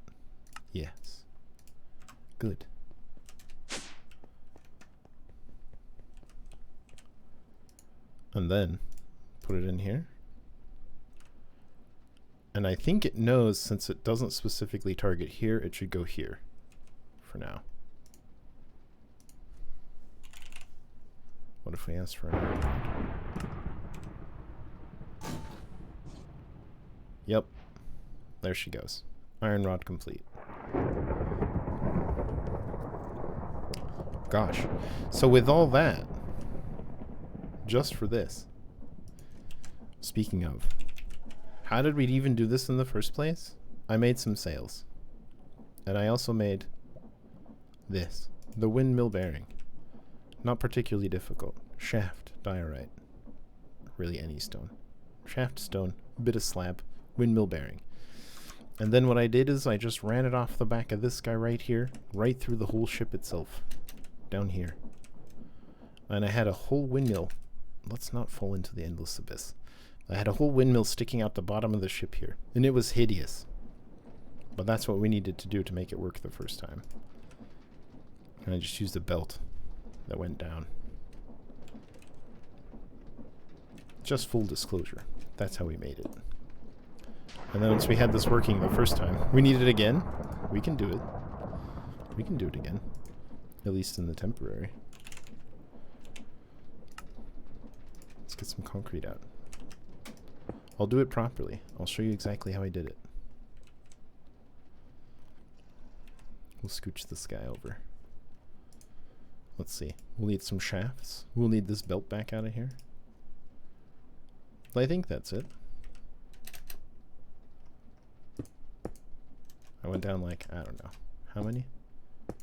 [SPEAKER 1] Yes. Good. And then put it in here. And I think it knows, since it doesn't specifically target here, it should go here for now. What if we ask for an iron rod? Yep. There she goes. Iron rod complete. Gosh. So with all that, just for this, speaking of, how did we even do this in the first place? I made some sails. And I also made this, the windmill bearing. Not particularly difficult. Shaft, diorite. Really any stone. Shaft, stone, bit of slab, windmill bearing. And then what I did is I just ran it off the back of this guy right here, right through the whole ship itself. Down here. And I had a whole windmill. Let's not fall into the endless abyss. I had a whole windmill sticking out the bottom of the ship here. And it was hideous. But that's what we needed to do to make it work the first time. And I just used a belt that went down. Just full disclosure. That's how we made it. And then once we had this working the first time, we need it again. We can do it. We can do it again. At least in the temporary. Let's get some concrete out. I'll do it properly. I'll show you exactly how I did it. We'll scooch this guy over. Let's see. We'll need some shafts. We'll need this belt back out of here. I think that's it. I went down like, I don't know. How many?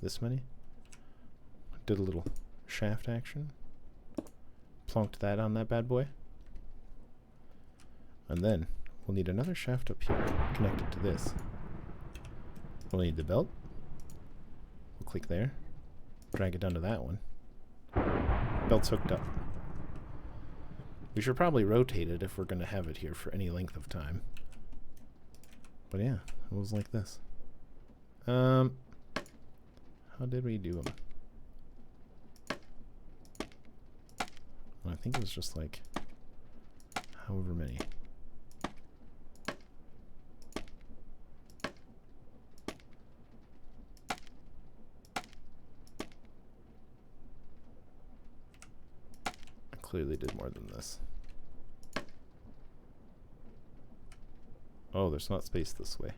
[SPEAKER 1] This many? Did a little shaft action. Plonked that on that bad boy. And then we'll need another shaft up here connected to this. We'll need the belt. We'll click there. Drag it down to that one. Belt's hooked up. We should probably rotate it if we're going to have it here for any length of time. But yeah, it was like this. How did we do them? I think it was just like however many. I clearly did more than this. Oh, there's not space this way.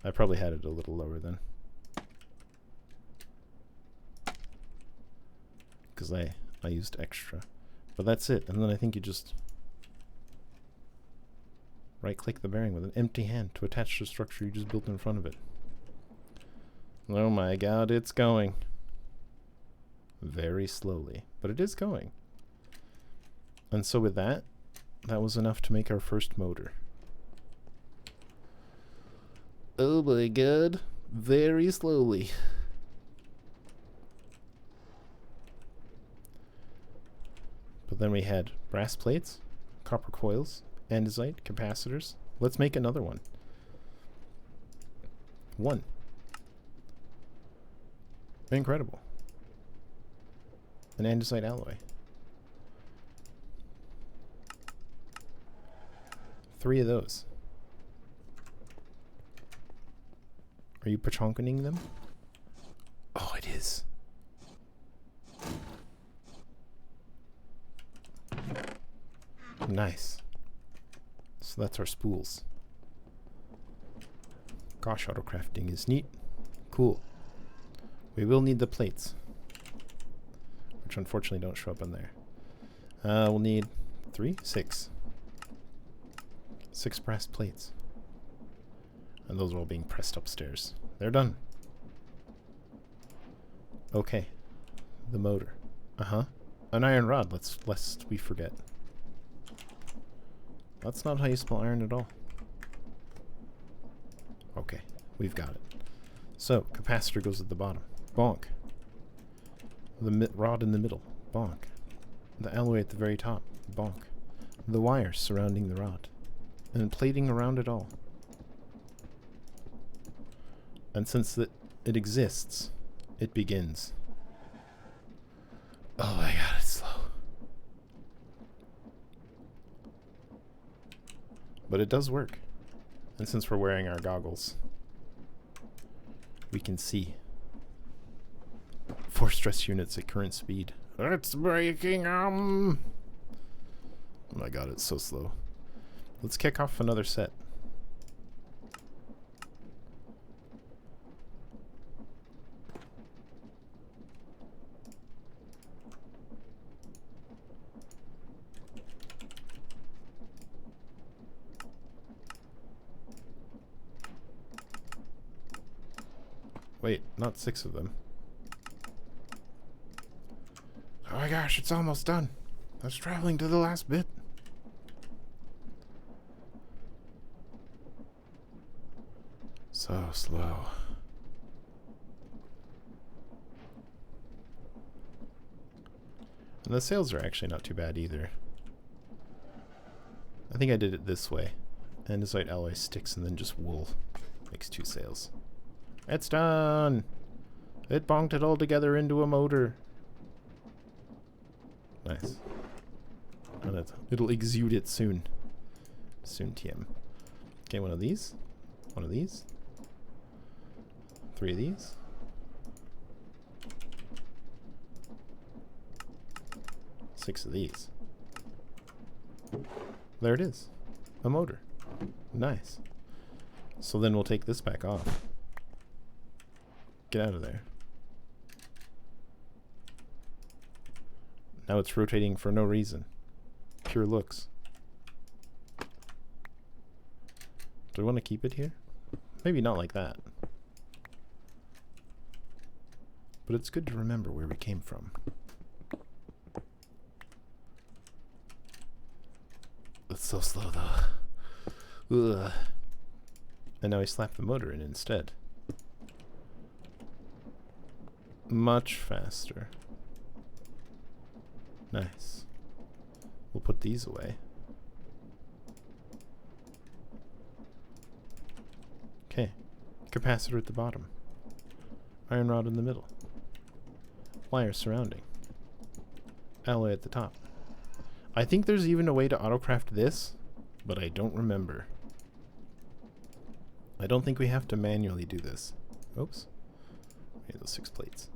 [SPEAKER 1] I probably had it a little lower then. Because I used extra. But that's it. And then I think you just right-click the bearing with an empty hand to attach to the structure you just built in front of it. Oh my god, it's going. Very slowly. But it is going. And so with that, that was enough to make our first motor. Oh my god. Very slowly. But then we had brass plates, copper coils, andesite, capacitors. Let's make another one. One. Incredible. An andesite alloy. 3 of those. Are you pachonkening them? Oh, it is. Nice. So that's our spools. Gosh, autocrafting is neat. Cool. We will need the plates, which unfortunately don't show up in there. We'll need 6 brass plates. And those are all being pressed upstairs. They're done. Okay. The motor. Uh-huh. An iron rod, lest we forget. That's not how you spell iron at all. Okay, we've got it. So, capacitor goes at the bottom. Bonk. The rod in the middle. Bonk. The alloy at the very top. Bonk. The wires surrounding the rod. And plating around it all. And since it exists, it begins. Oh my god, it's slow. But it does work. And since we're wearing our goggles, we can see 4 stress units at current speed. It's breaking. Oh my god, it's so slow. Let's kick off another set. Wait, not 6 of them. Oh my gosh, it's almost done. I was traveling to the last bit. So slow. And the sails are actually not too bad either. I think I did it this way. Andesite alloy sticks and then just wool. Makes 2 sails. It's done! It bonked it all together into a motor. Nice. And it'll exude it soon. Soon, TM. Okay, one of these. One of these. 3 of these. 6 of these. There it is. A motor. Nice. So then we'll take this back off. Get out of there. Now it's rotating for no reason. Pure looks. Do we want to keep it here? Maybe not like that. But it's good to remember where we came from. It's so slow though. Ugh. And now we slap the motor in instead. Much faster. Nice. We'll put these away. Okay. Capacitor at the bottom. Iron rod in the middle. Wire surrounding. Alloy at the top. I think there's even a way to autocraft this, but I don't remember. I don't think we have to manually do this. Oops. Okay, those 6 plates.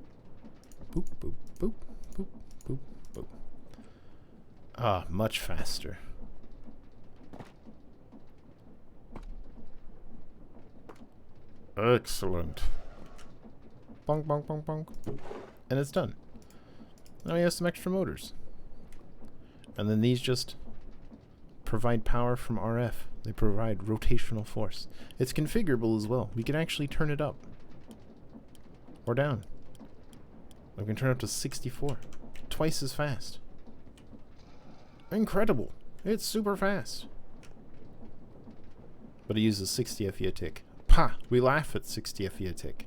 [SPEAKER 1] Boop, boop, boop, boop, boop, boop. Ah, much faster. Excellent. Bonk, bonk, bonk, bonk. And it's done. Now we have some extra motors. And then these just provide power from RF. They provide rotational force. It's configurable as well. We can actually turn it up. Or down. We can turn it up to 64. Twice as fast. Incredible. It's super fast. But it uses 60 FE a tick. Pa! We laugh at 60 FE a tick.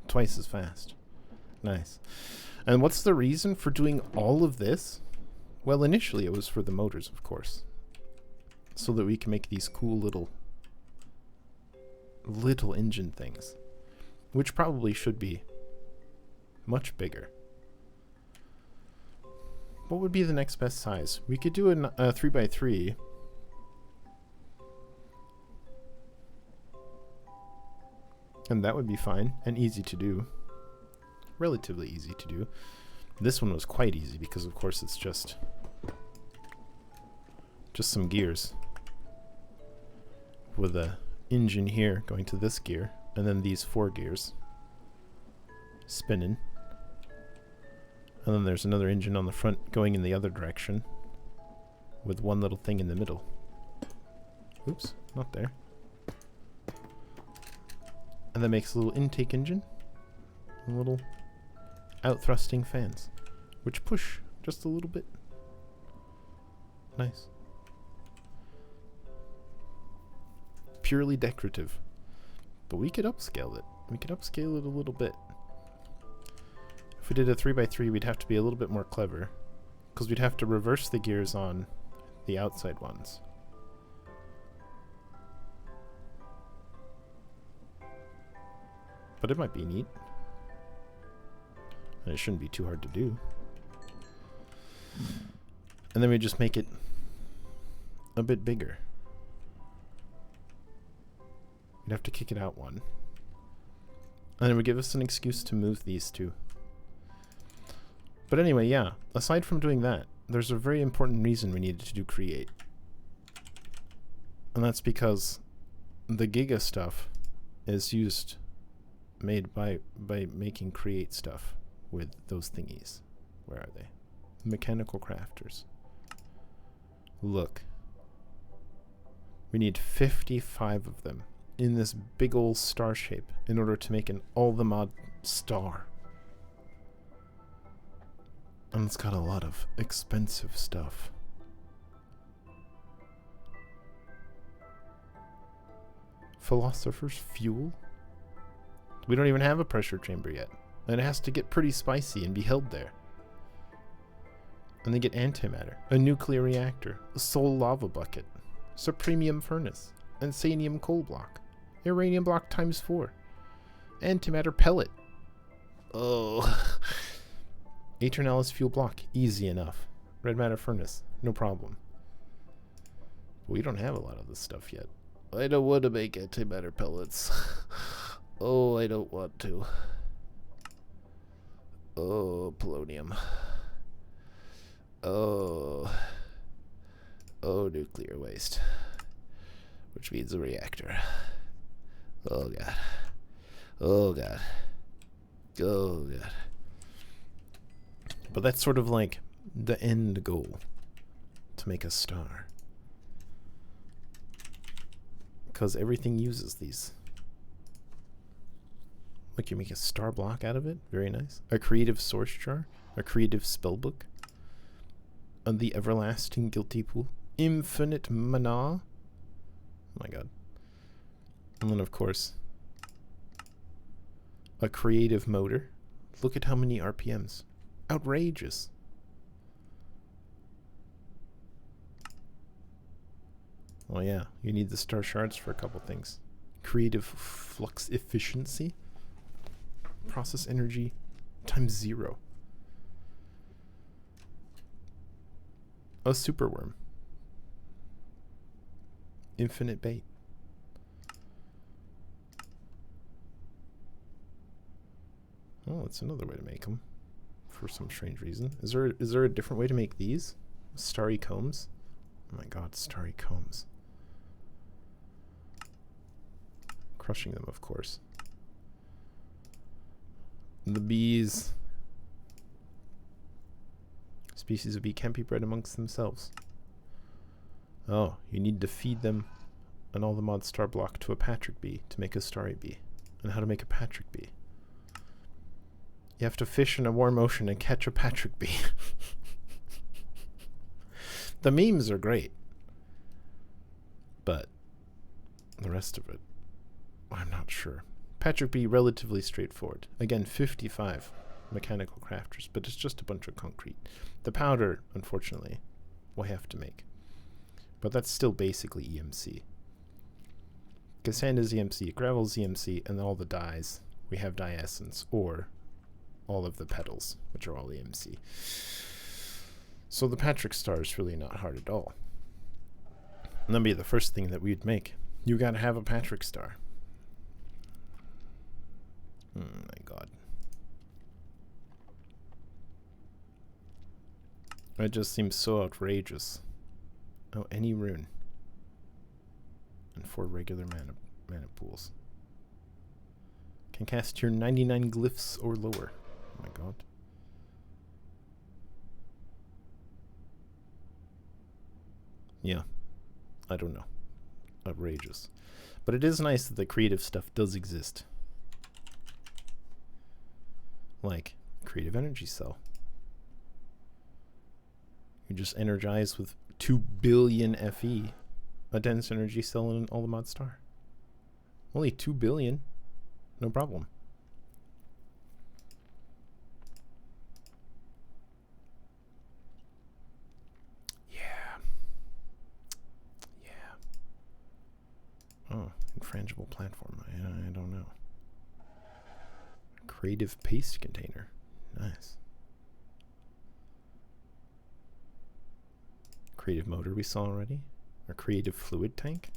[SPEAKER 1] Twice as fast. Nice. And what's the reason for doing all of this? Well, initially it was for the motors, of course. So that we can make these cool little engine things. Which probably should be much bigger. What would be the next best size? We could do a 3x3. And that would be fine and easy to do. Relatively easy to do. This one was quite easy because of course it's just some gears with a engine here going to this gear and then these 4 gears spinning. And then there's another engine on the front going in the other direction with one little thing in the middle. Oops, not there. And that makes a little intake engine and little out-thrusting fans, which push just a little bit. Nice. Purely decorative. But we could upscale it. We could upscale it a little bit. If we did a 3x3, we'd have to be a little bit more clever, because we'd have to reverse the gears on the outside ones. But it might be neat. And it shouldn't be too hard to do. And then we just make it a bit bigger. We'd have to kick it out one. And it would give us an excuse to move these two. But anyway, yeah, aside from doing that, there's a very important reason we needed to do create. And that's because the Giga stuff is made by making create stuff with those thingies. Where are they? Mechanical crafters. Look. We need 55 of them in this big old star shape in order to make an all-the-mod star. And it's got a lot of expensive stuff. Philosopher's fuel? We don't even have a pressure chamber yet. And it has to get pretty spicy and be held there. And they get antimatter, a nuclear reactor, a soul lava bucket, supremium furnace, insanium coal block, uranium block ×4, antimatter pellet. Oh. Aeternalis fuel block, easy enough. Red matter furnace, no problem. But we don't have a lot of this stuff yet. I don't want to make antimatter pellets. Oh, I don't want to. Oh, polonium. Oh. Oh, nuclear waste. Which means a reactor. Oh, God. Oh, God. Oh, God. But that's sort of like the end goal. To make a star. because everything uses these. Look, you make a star block out of it. Very nice. A creative source jar. A creative spellbook. And the everlasting guilty pool. Infinite mana. Oh my god. And then, of course, a creative motor. Look at how many RPMs. Outrageous. Well, yeah, you need the star shards for a couple things. Creative flux efficiency. Process energy times 0. A super worm. Infinite bait. Oh, that's another way to make them. For some strange reason. Is there a different way to make these? Starry combs? Oh my god, starry combs. Crushing them, of course. The bees. Species of bee can't be bred amongst themselves. Oh, you need to feed them an all the mod star block to a Patrick bee to make a starry bee. And how to make a Patrick bee. You have to fish in a warm ocean and catch a Patrick bee. The memes are great. But the rest of it, I'm not sure. Patrick bee, relatively straightforward. Again, 55 mechanical crafters, but it's just a bunch of concrete. The powder, unfortunately, we'll have to make. But that's still basically EMC. Because sand is EMC, gravel is EMC, and then all the dyes, we have dye essence, or all of the petals, which are all EMC. So the Patrick star is really not hard at all. And that'd be the first thing that we'd make. You gotta have a Patrick star. Oh my god. It just seems so outrageous. Oh, any rune. And 4 regular mana pools. Can cast your 99 glyphs or lower. Oh my god. Yeah. I don't know. Outrageous. But it is nice that the creative stuff does exist. Like, creative energy cell. You just energize with 2 billion FE a dense energy cell in an all the mod star. Only 2 billion. No problem. Yeah. Oh, infrangible platform. I don't know. Creative paste container. Nice. Creative motor we saw already. A creative fluid tank.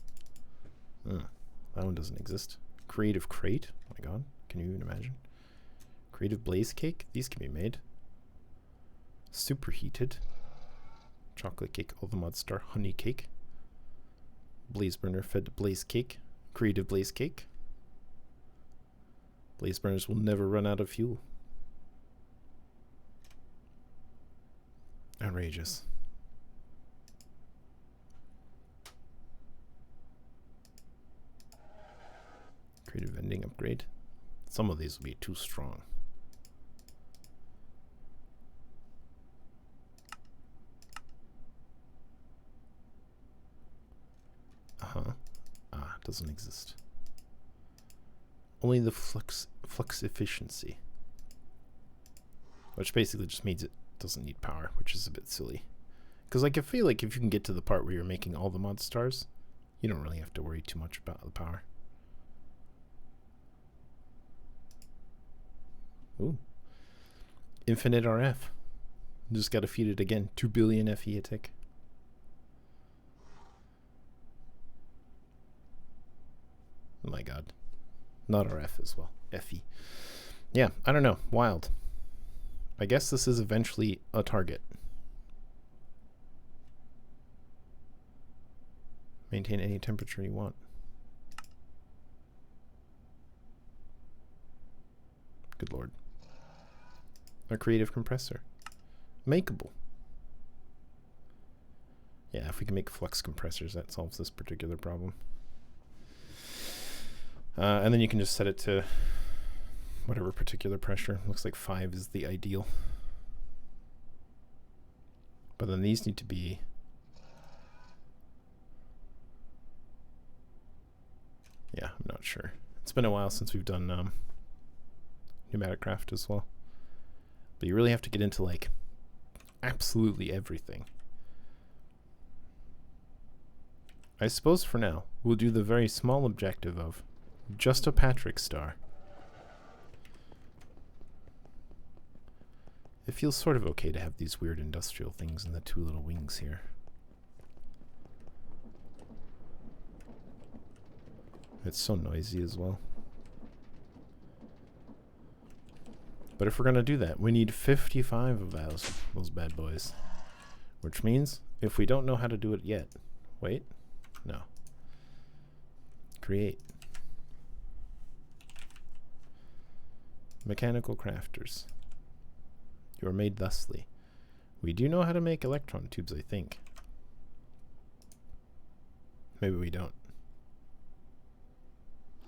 [SPEAKER 1] That one doesn't exist. Creative crate. Oh my god. Can you even imagine? Creative blaze cake. These can be made. Superheated. Chocolate cake. All the mod star. Honey cake. Blaze burner fed blaze cake. Creative blaze cake. Blaze burners will never run out of fuel. Outrageous. Creative vending upgrade. Some of these will be too strong. Doesn't exist. Only the flux efficiency. Which basically just means it doesn't need power, which is a bit silly. Because like I feel like if you can get to the part where you're making all the mod stars, you don't really have to worry too much about the power. Ooh. Infinite RF. Just gotta feed it again. 2 billion FE a tick. Oh my god. Not RF as well. FE. Yeah, I don't know. Wild. I guess this is eventually a target. Maintain any temperature you want. Good lord. A creative compressor. Makeable. Yeah, if we can make flux compressors, that solves this particular problem. And then you can just set it to whatever particular pressure. Looks like 5 is the ideal. But then these need to be... Yeah, I'm not sure. It's been a while since we've done pneumatic craft as well. But you really have to get into like absolutely everything. I suppose for now, we'll do the very small objective of just a Patrick star. It feels sort of okay to have these weird industrial things and the 2 little wings here. It's so noisy as well. But if we're going to do that, we need 55 of those bad boys. Which means, if we don't know how to do it yet... Wait. No. Create. Mechanical crafters. You are made thusly. We do know how to make electron tubes, I think. Maybe we don't.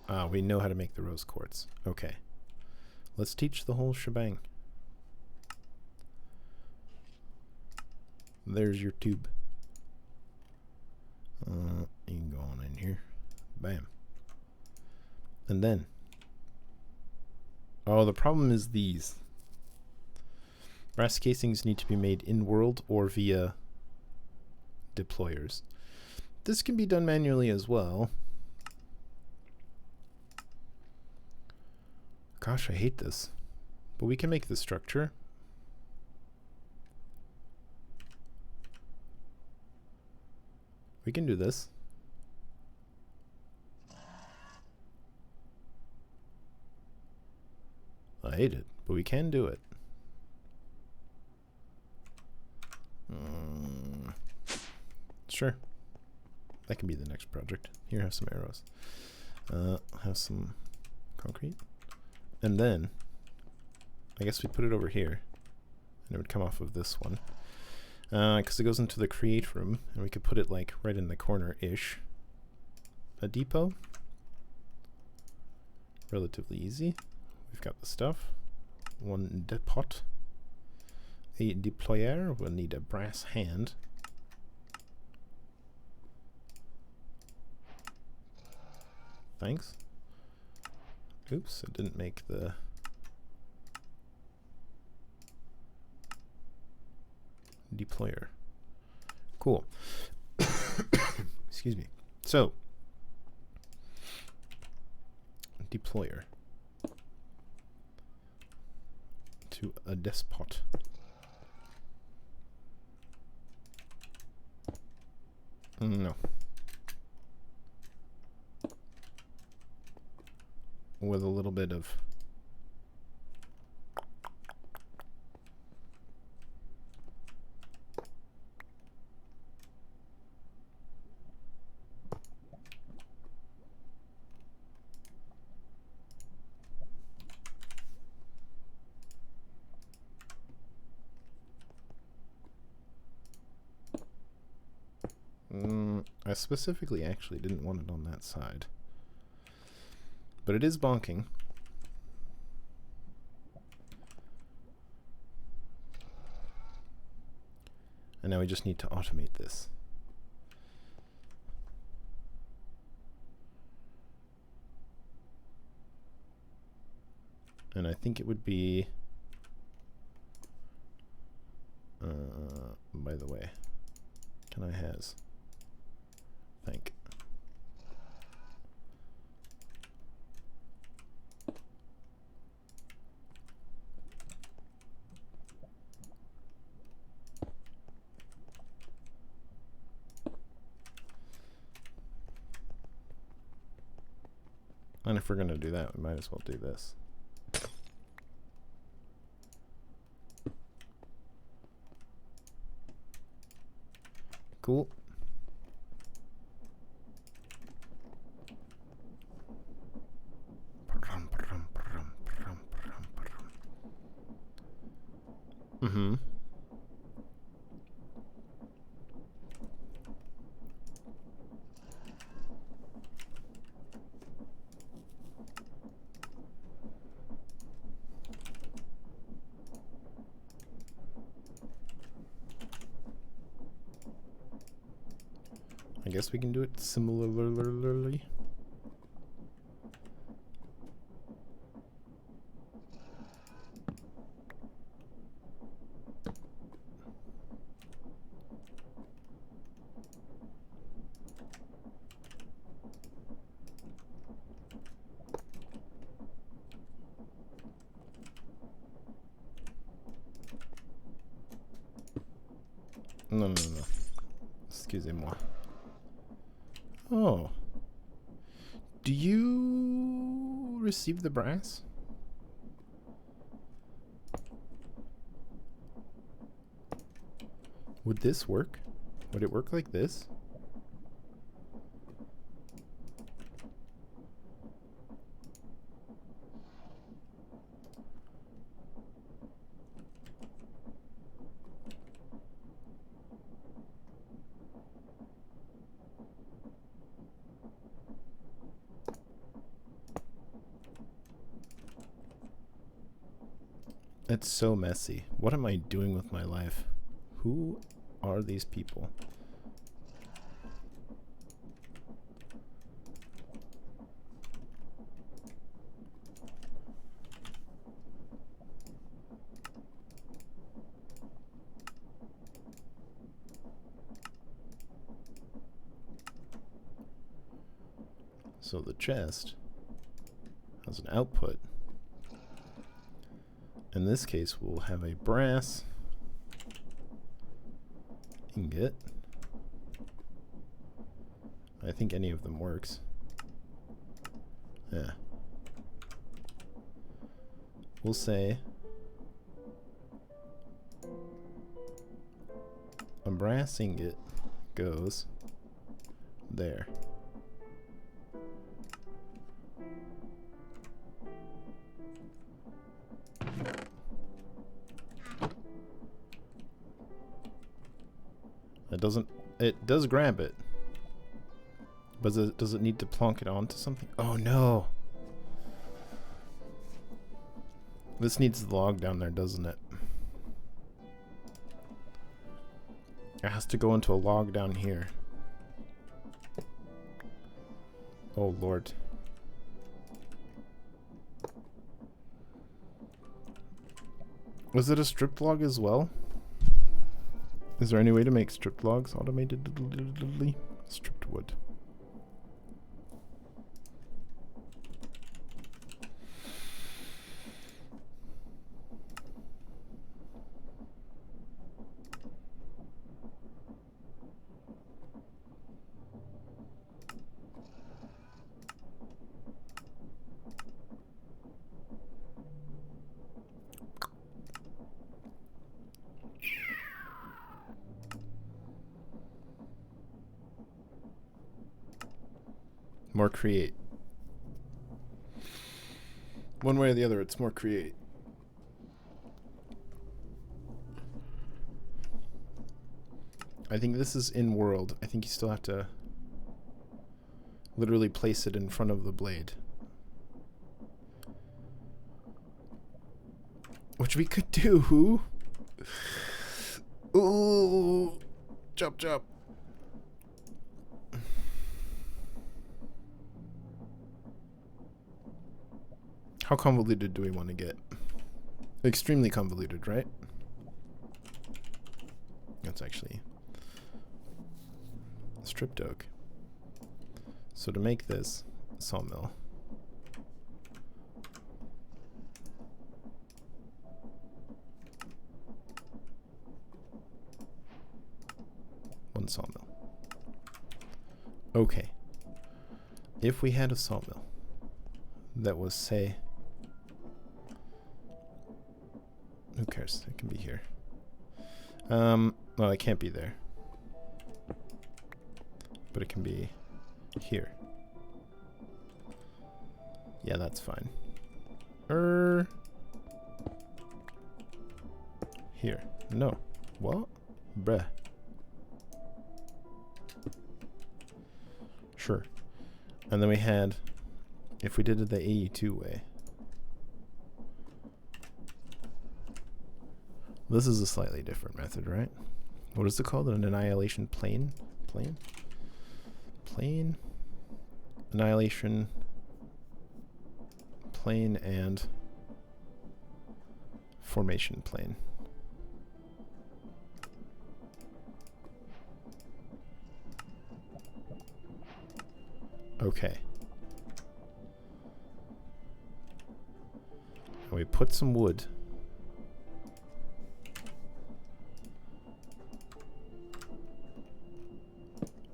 [SPEAKER 1] Ah, we know how to make the rose quartz. Okay. Let's teach the whole shebang. There's your tube. You can go on in here. Bam. And then. Oh, the problem is these. Brass casings need to be made in-world or via deployers. This can be done manually as well. Gosh, I hate this. But we can make the structure. We can do this. I hate it, but we can do it. Sure. That can be the next project. Here, have some arrows. Have some concrete. And then, I guess we put it over here. And it would come off of this one. Because it goes into the create room. And we could put it like right in the corner-ish. A depot. Relatively easy. We've got the stuff. One depot. A deployer. We'll need a brass hand. Thanks. Oops, I didn't make the... deployer. Cool. Excuse me. So, deployer to a despot. No. With a little bit of I specifically actually didn't want it on that side. But it is bonking. And now we just need to automate this. And I think it would be... by the way, can I has? Thank. And if we're going to do that, we might as well do this. Cool. Mm-hmm. I guess we can do it similarly. No. Excusez-moi. Oh. Do you receive the brass? Would this work? Would it work like this? It's so messy. What am I doing with my life? Who are these people? So the chest has an output. In this case, we'll have a brass ingot. I think any of them works. Yeah. We'll say a brass ingot goes there. It does grab it. But does it need to plonk it onto something? Oh no. This needs the log down there, doesn't it? It has to go into a log down here. Oh Lord. Was it a stripped log as well? Is there any way to make stripped logs automated? Stripped wood. More create. One way or the other, it's more create. I think this is in world. I think you still have to literally place it in front of the blade. Which we could do. Ooh. Chop chop. How convoluted do we want to get? Extremely convoluted, right? That's actually stripped oak. So to make this sawmill, one sawmill. Okay. If we had a sawmill that was, say, who cares? It can be here. Well, it can't be there. But it can be here. Yeah, that's fine. Here. No. What? Bruh. Sure. And then we had, if we did it the AE2 way. This is a slightly different method, right? What is it called? An annihilation plane? plane, annihilation, plane, and formation plane. Okay. And we put some wood.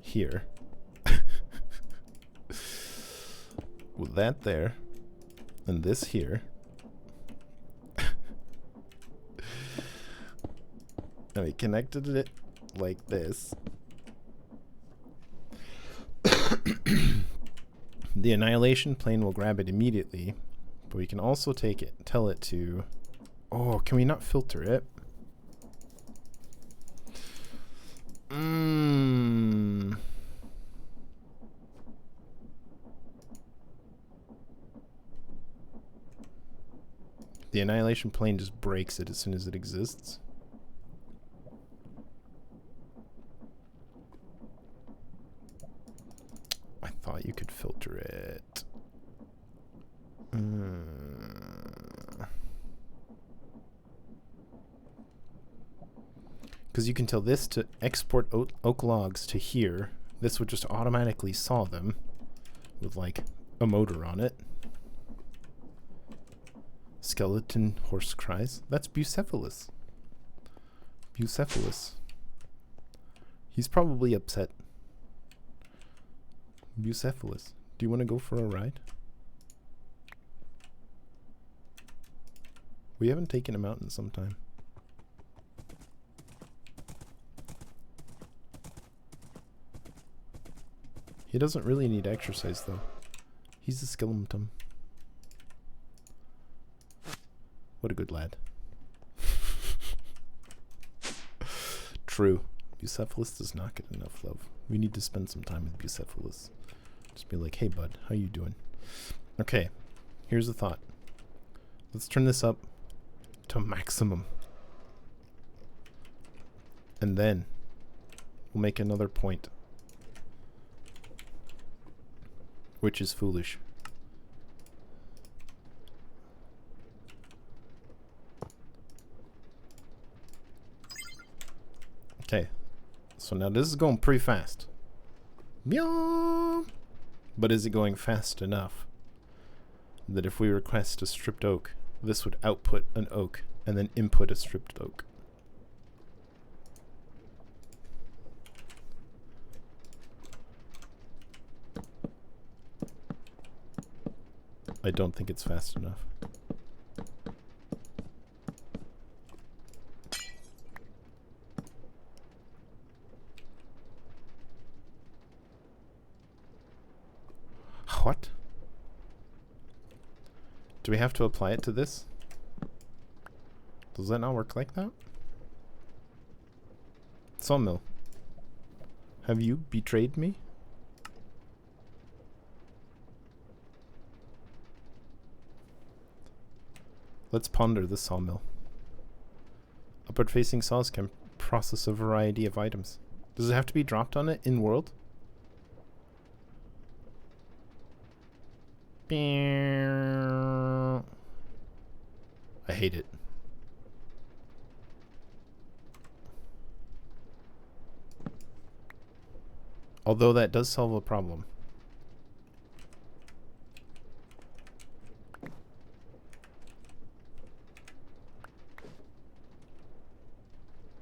[SPEAKER 1] Here. With that there. And this here. And we connected it like this. The annihilation plane will grab it immediately, but we can also take it, tell it to... Oh, can we not filter it? The annihilation plane just breaks it as soon as it exists. I thought you could filter it. Because you can tell this to export oak logs to here. This would just automatically saw them with like a motor on it. Skeleton horse cries. That's Bucephalus. Bucephalus. He's probably upset. Bucephalus. Do you want to go for a ride? We haven't taken him out in some time. He doesn't really need exercise though. He's a skeleton. What a good lad. True. Bucephalus does not get enough love. We need to spend some time with Bucephalus. Just be like, hey bud, how you doing? Okay, here's a thought. Let's turn this up to maximum. And then we'll make another point. Which is foolish. Okay, so now this is going pretty fast. Meow. But is it going fast enough that if we request a stripped oak, this would output an oak and then input a stripped oak? I don't think it's fast enough. What? Do we have to apply it to this? Does that not work like that? Sawmill. Have you betrayed me? Let's ponder the sawmill. Upward-facing saws can process a variety of items. Does it have to be dropped on it in world? I hate it. Although that does solve a problem.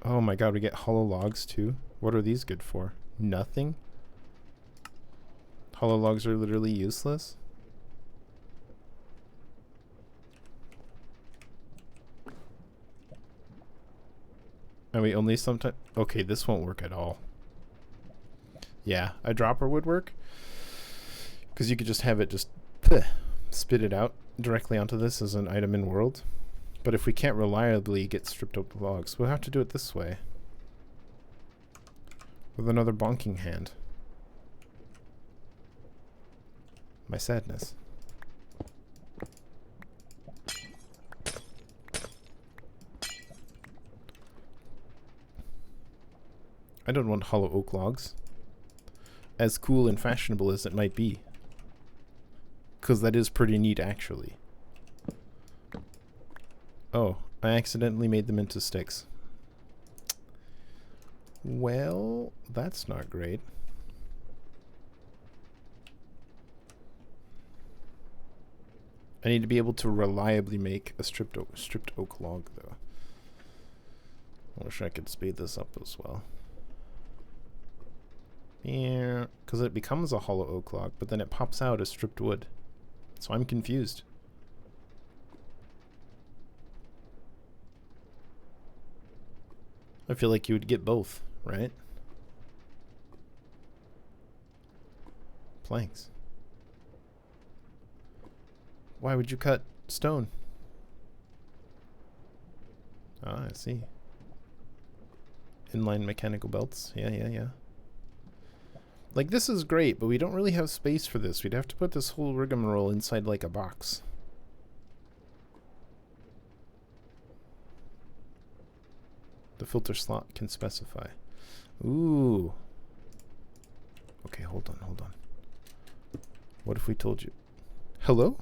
[SPEAKER 1] Oh my god, we get hollow logs too. What are these good for? Nothing? Hollow logs are literally useless? And we only sometimes... Okay, this won't work at all. Yeah, a dropper would work. Because you could just have it just spit it out directly onto this as an item in world. But if we can't reliably get stripped oak logs, we'll have to do it this way. With another bonking hand. My sadness. I don't want hollow oak logs. as cool and fashionable as it might be. Because that is pretty neat, actually. Oh, I accidentally made them into sticks. Well, that's not great. I need to be able to reliably make a stripped oak log, though. I wish I could speed this up as well. Yeah, because it becomes a hollow oak log, but then it pops out as stripped wood. So I'm confused. I feel like you would get both, right? Planks. Why would you cut stone? Ah, I see. Inline mechanical belts. Yeah. Like, this is great, but we don't really have space for this. We'd have to put this whole rigmarole inside, like, a box. The filter slot can specify. Ooh. Okay, hold on. What if we told you? Hello?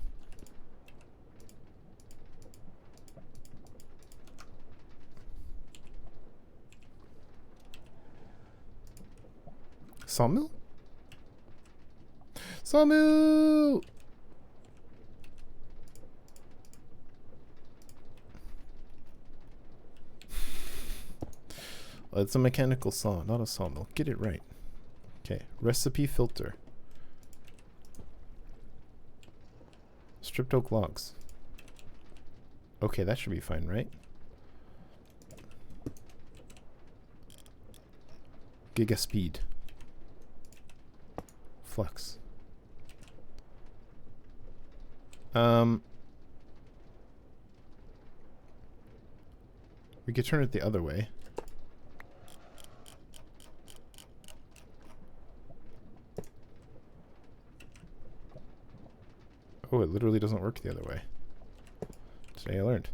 [SPEAKER 1] Sawmill? Sawmill! It's a mechanical saw, not a sawmill. Get it right. Okay, recipe filter. Stripped oak logs. Okay, that should be fine, right? Giga speed. Flux. We could turn it the other way. Oh, it literally doesn't work the other way. Today I learned.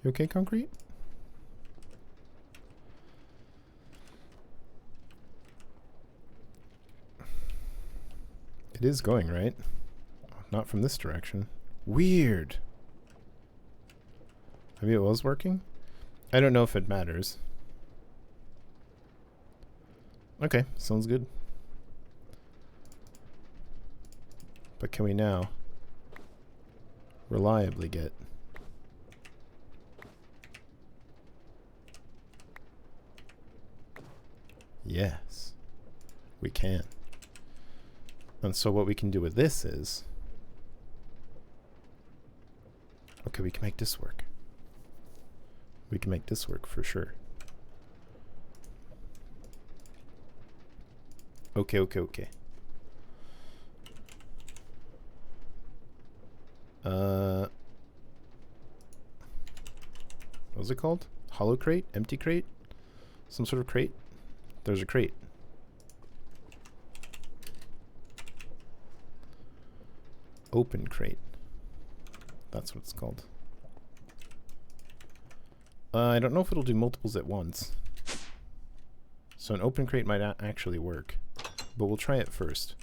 [SPEAKER 1] You okay, concrete? It is going, right? Not from this direction. Weird. Maybe it was working? I don't know if it matters. Okay, sounds good. But can we now reliably get yes, we can. And so what we can do with this is, okay, we can make this work. We can make this work for sure. Okay. What was it called? Hollow crate? Empty crate? Some sort of crate? There's a crate. Open crate. That's what it's called. I don't know if it'll do multiples at once. So an open crate might actually work. But we'll try it first.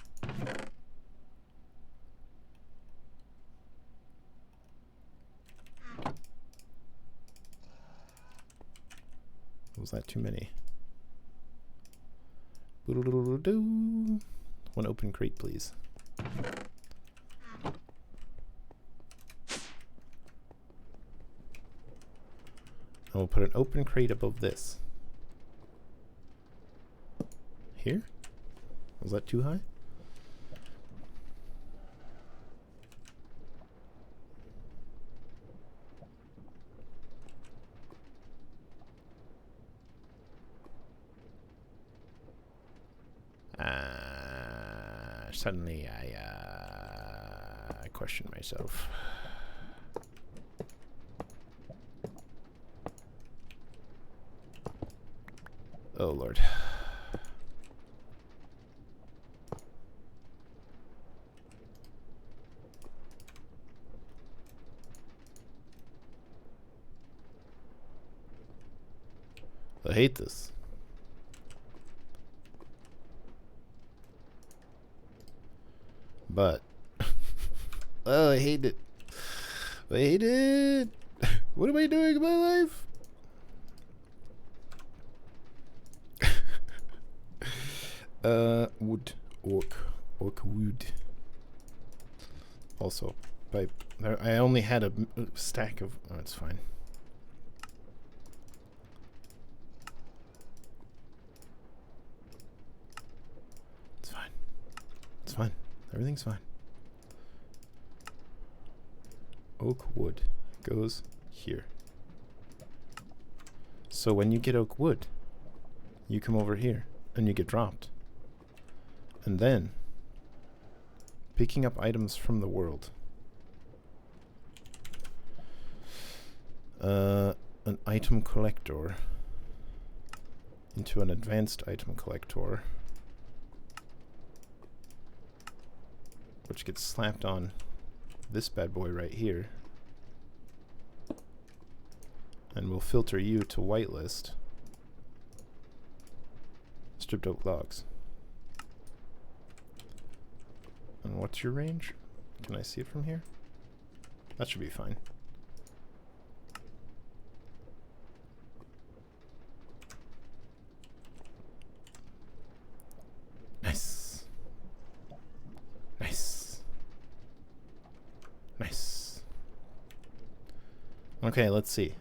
[SPEAKER 1] Was that too many? One open crate, please. And we'll put an open crate above this. Here? Was that too high? Suddenly I question myself. Oh Lord. I hate this. But oh, I hate it. I hate it. What am I doing in my life? Wood. Orc wood. Also, pipe. I only had a stack of... Oh, it's fine. It's fine. It's fine. Everything's fine. Oak wood goes here. So when you get oak wood, you come over here and you get dropped. And then picking up items from the world. An item collector into an advanced item collector, which gets slapped on this bad boy right here, and we'll filter you to whitelist stripped oak logs. And what's your range? Can I see it from here? That should be fine. Nice. Nice. Nice. Okay, let's see.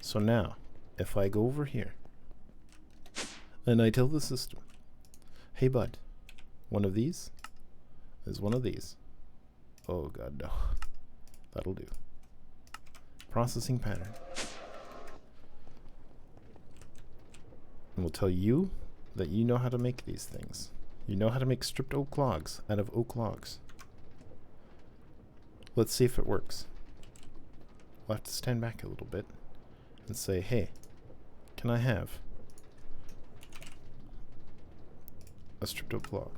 [SPEAKER 1] So now, if I go over here and I tell the system, hey bud, one of these is one of these. Oh god, no. That'll do. Processing pattern. And we'll tell you that you know how to make these things. You know how to make stripped oak logs out of oak logs. Let's see if it works. We'll have to stand back a little bit and say, hey, can I have a stripped oak log?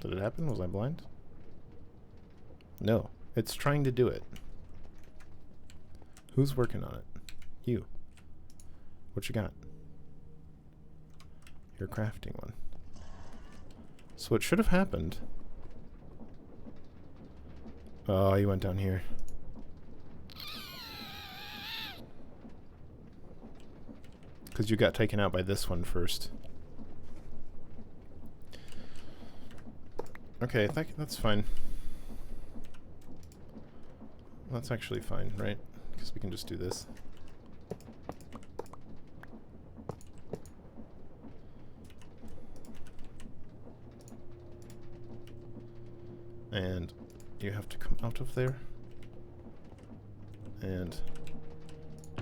[SPEAKER 1] Did it happen? Was I blind? No. It's trying to do it. Who's working on it? You. What you got? You're crafting one. So what should have happened... Oh, you went down here. Because you got taken out by this one first. Okay, that's fine. That's actually fine, right? Because we can just do this. And you have to come out of there. And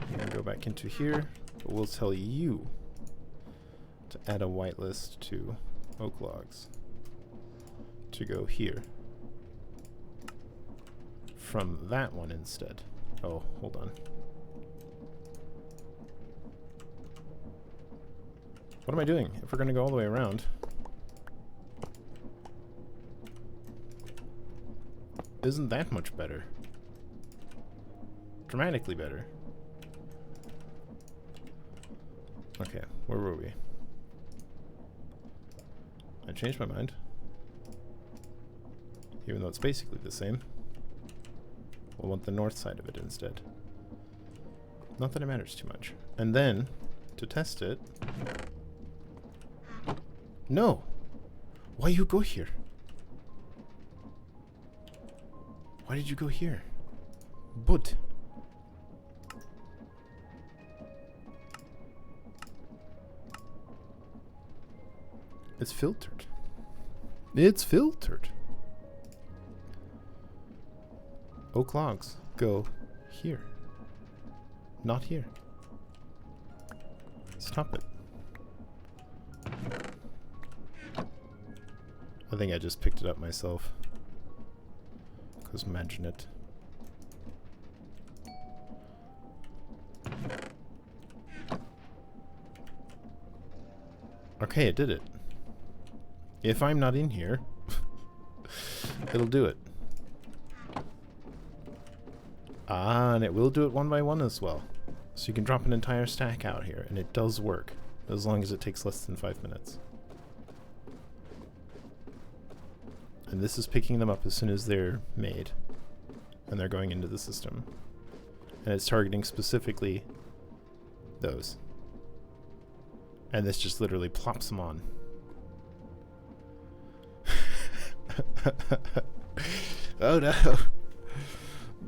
[SPEAKER 1] you're going to go back into here. But we'll tell you to add a whitelist to oak logs. To go here from that one instead. Oh, hold on. What am I doing? If we're going to go all the way around. Isn't that much better? Dramatically better. Okay, where were we? I changed my mind. Even though it's basically the same. We'll want the north side of it instead. Not that it matters too much. And then, to test it... No! Why you go here? Why did you go here? Bud. It's filtered. It's filtered. Oak logs go here. Not here. Stop it. I think I just picked it up myself. Because imagine it. Okay, it did it. If I'm not in here, it'll do it. Ah, and it will do it one by one as well. So you can drop an entire stack out here, and it does work, as long as it takes less than 5 minutes. And this is picking them up as soon as they're made, and they're going into the system. And it's targeting specifically those. And this just literally plops them on. Oh no!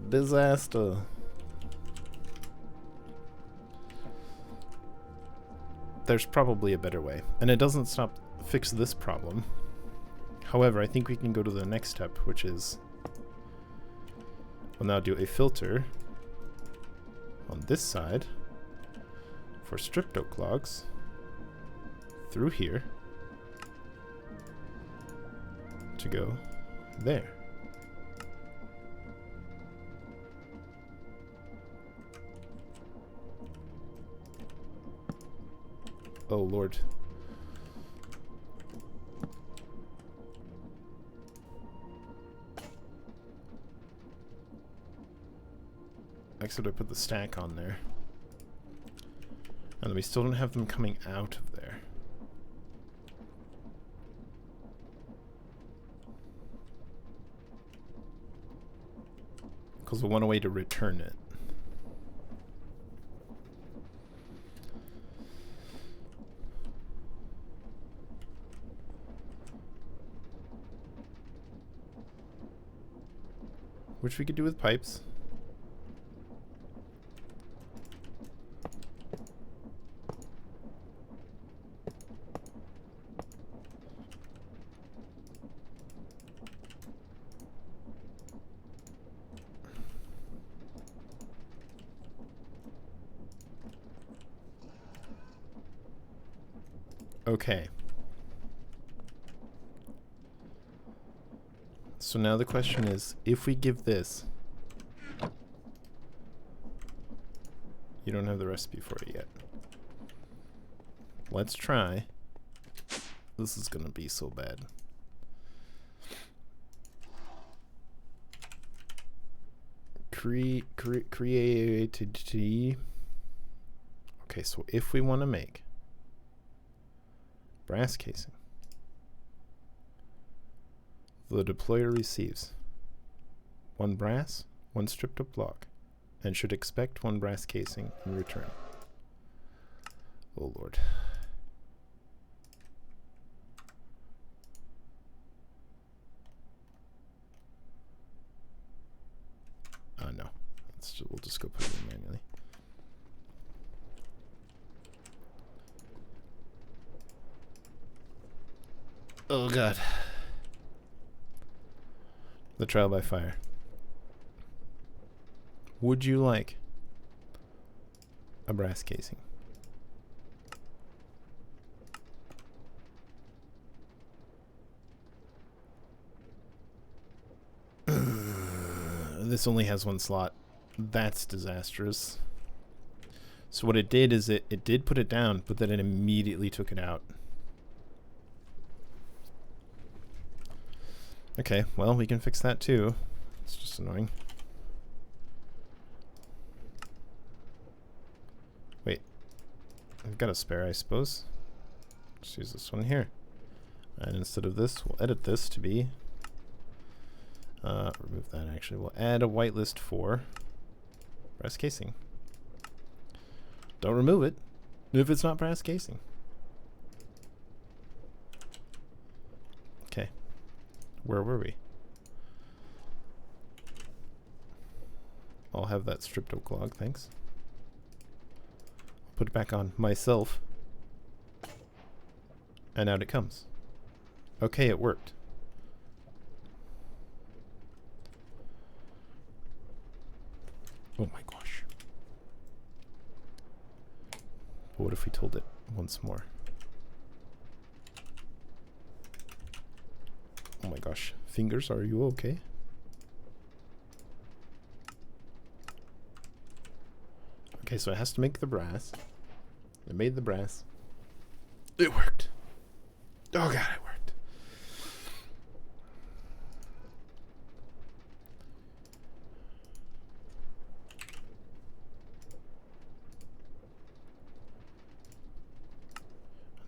[SPEAKER 1] Disaster! There's probably a better way. And it doesn't fix this problem. However, I think we can go to the next step, which is we'll now do a filter on this side for stripped oak logs through here to go there. Oh Lord. Except I put the stack on there. And we still don't have them coming out of there. Because we want a way to return it. Which we could do with pipes. Okay. So now the question is, if we give this... You don't have the recipe for it yet. Let's try. This is gonna be so bad. Created. Okay, so if we want to make brass casing, the deployer receives 1 brass, 1 stripped up block, and should expect 1 brass casing in return. Oh Lord. No. We'll just go put it in manually. Oh God. The trial by fire. Would you like a brass casing? This only has 1 slot. That's disastrous. So what it did is it did put it down, but then it immediately took it out. Okay, well, we can fix that too. It's just annoying. Wait. I've got a spare, I suppose. Just use this one here. And instead of this, we'll edit this to be... remove that actually. We'll add a whitelist for brass casing. Don't remove it if it's not brass casing. Okay. Where were we? I'll have that stripped oak log, thanks. I'll put it back on myself. And out it comes. Okay, it worked. Oh my gosh. But what if we told it once more? Oh my gosh. Fingers, are you okay? Okay, so it has to make the brass. It made the brass. It worked. Oh god, it worked.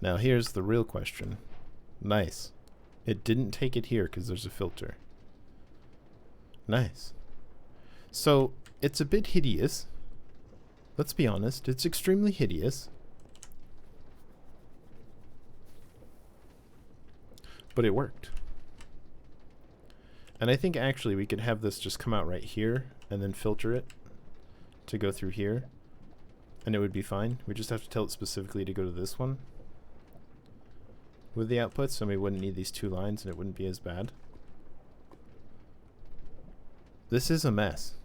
[SPEAKER 1] Now here's the real question. Nice. It didn't take it here because there's a filter. Nice. So, it's a bit hideous. Let's be honest, it's extremely hideous. But it worked. And I think actually we could have this just come out right here and then filter it to go through here. And it would be fine. We just have to tell it specifically to go to this one with the output, so we wouldn't need these two lines and it wouldn't be as bad. This is a mess.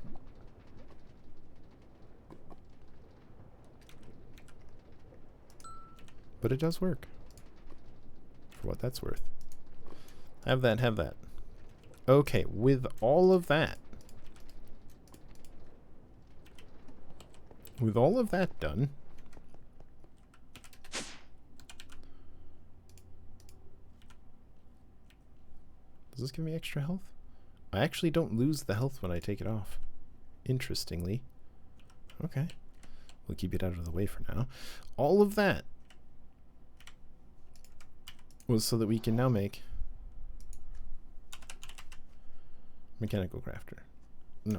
[SPEAKER 1] But it does work. For what that's worth. Have that, have that. Okay, with all of that. With all of that done. Does this give me extra health? I actually don't lose the health when I take it off. Interestingly. Okay. We'll keep it out of the way for now. All of that was so that we can now make mechanical crafter. No.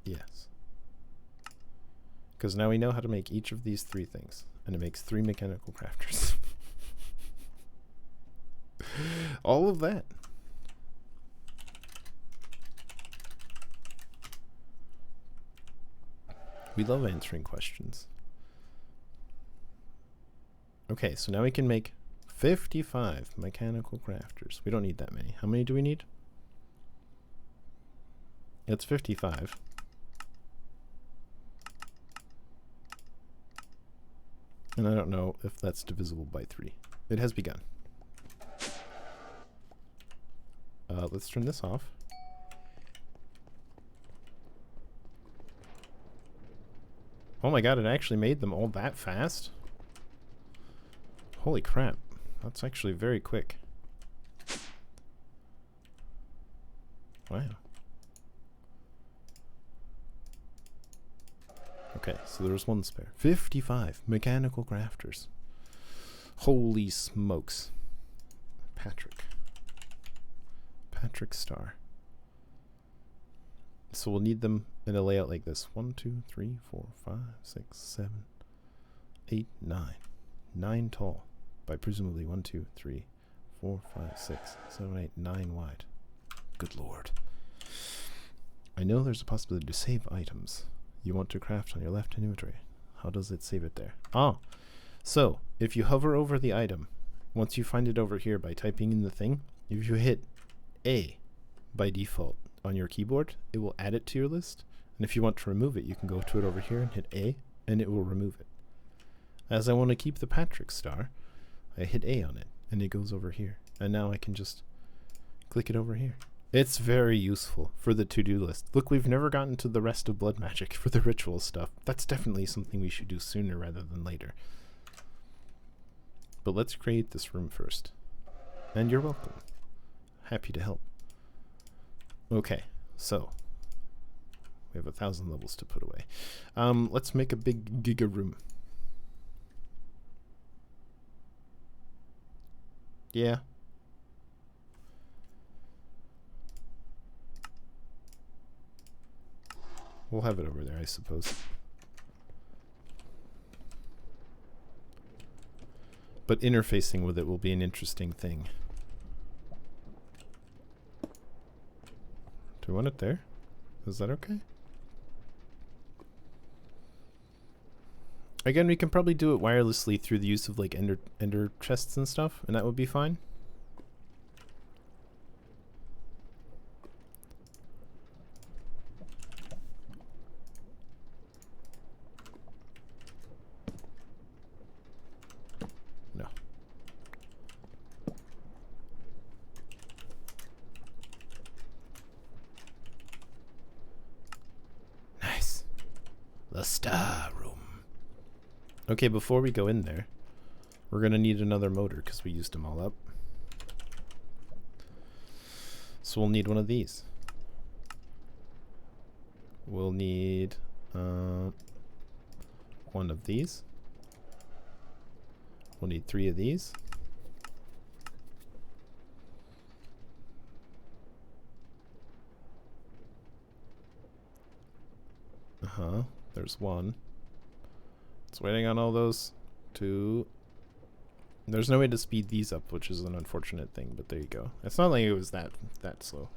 [SPEAKER 1] Yes. Because now we know how to make each of these three things. And it makes 3 mechanical crafters. All of that. We love answering questions. Okay, so now we can make 55 mechanical crafters. We don't need that many. How many do we need? It's 55. And I don't know if that's divisible by 3. It has begun. Let's turn this off. Oh my god, it actually made them all that fast? Holy crap. That's actually very quick. Wow. Okay, so there's one spare. 55 mechanical crafters. Holy smokes. Patrick Star. So we'll need them in a layout like this. 1, 2, 3, 4, 5, 6, 7, 8, 9. 9 tall. By presumably 1, 2, 3, 4, 5, 6, 7, 8, 9 wide. Good lord. I know there's a possibility to save items you want to craft on your left inventory. How does it save it there? Ah, so if you hover over the item, once you find it over here by typing in the thing, if you hit A by default on your keyboard, it will add it to your list. And if you want to remove it, you can go to it over here and hit A, and it will remove it. As I want to keep the Patrick Star, I hit A on it, and it goes over here. And now I can just click it over here. It's very useful for the to-do list. Look, we've never gotten to the rest of blood magic for the ritual stuff. That's definitely something we should do sooner rather than later. But let's create this room first. And you're welcome. Happy to help. Okay, so we have 1,000 levels to put away. Let's make a big giga room. Yeah. We'll have it over there, I suppose. But interfacing with it will be an interesting thing. Do we want it there? Is that okay? Again, we can probably do it wirelessly through the use of like ender chests and stuff, and that would be fine. No. Nice. The star room. Okay, before we go in there, We're going to need another motor because we used them all up. So we'll need one of these. We'll need one of these. We'll need 3 of these. There's 1. It's waiting on all those. 2. There's no way to speed these up, which is an unfortunate thing, but there you go. It's not like it was that slow.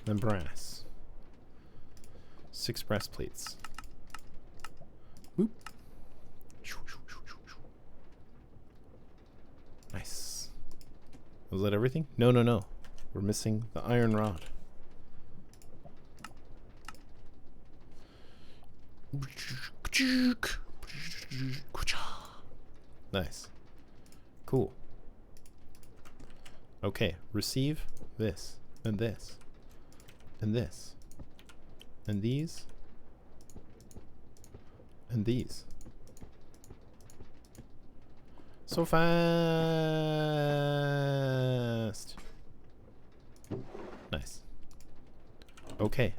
[SPEAKER 1] Then brass. 6 brass plates. Whoop. Nice. Was that everything? No, no, no. We're missing the iron rod. Nice. Cool. Okay, receive this, and this, and this, and these, and these. So fast. Nice. Okay,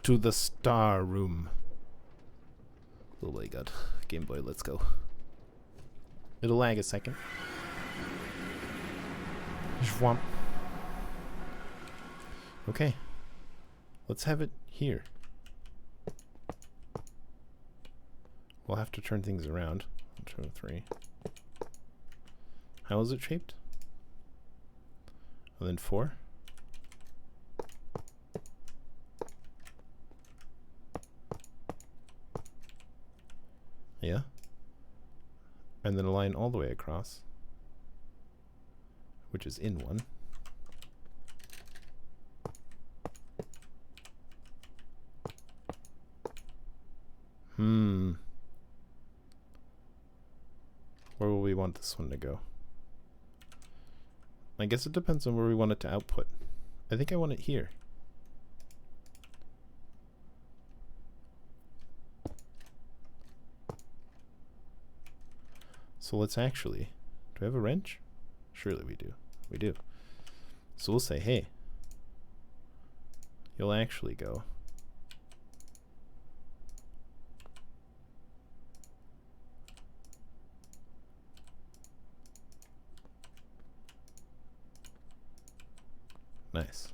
[SPEAKER 1] to the star room. Oh my god. Game Boy, let's go. It'll lag a second. Schwamp. Okay. Let's have it here. We'll have to turn things around. 1, 2, 3. How is it shaped? And then 4. Yeah. And then a line all the way across, which is in 1. Where will we want this one to go? I guess it depends on where we want it to output. I think I want it here. So let's actually, do we have a wrench? Surely we do. We do. So we'll say, hey, you'll actually go nice.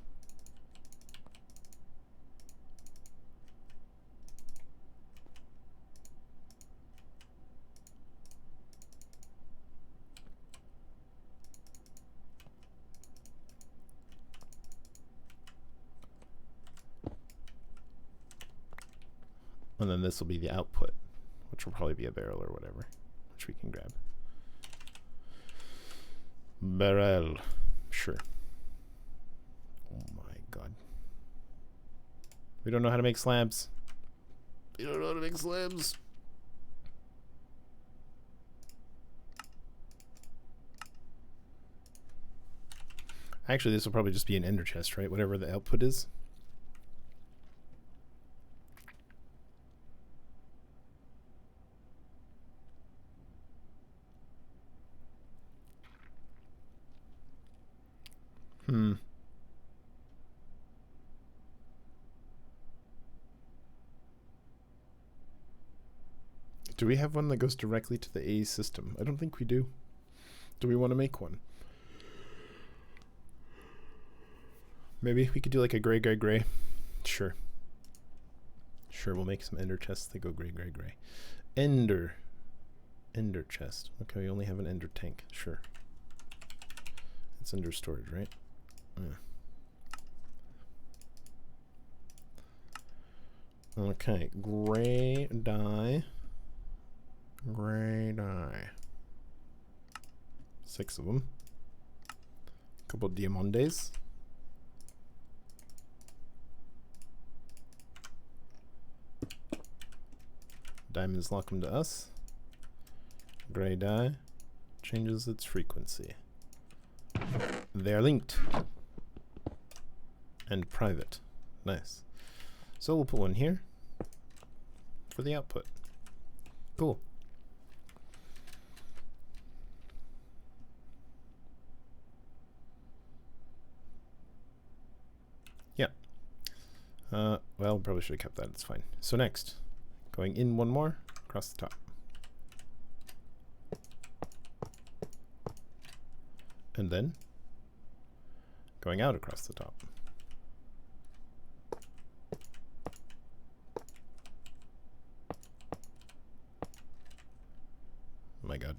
[SPEAKER 1] And then this will be the output, which will probably be a barrel or whatever, which we can grab. Barrel. Sure. Oh my god. We don't know how to make slabs. We don't know how to make slabs. Actually, this will probably just be an ender chest, right? Whatever the output is. Do we have one that goes directly to the A system? I don't think we do. Do we want to make one? Maybe we could do like a gray, gray, gray. Sure. Sure, we'll make some ender chests that go gray, gray, gray. Ender chest. Okay, we only have an ender tank. Sure. It's under storage, right? Yeah. Okay, gray dye. Gray dye. 6 of them. A couple of diamondes. Diamonds lock them to us. Gray dye changes its frequency. They're linked. And private. Nice. So we'll put one here for the output. Cool. Well, probably should have kept that. It's fine. So next, going in one more across the top. And then going out across the top. Oh my god.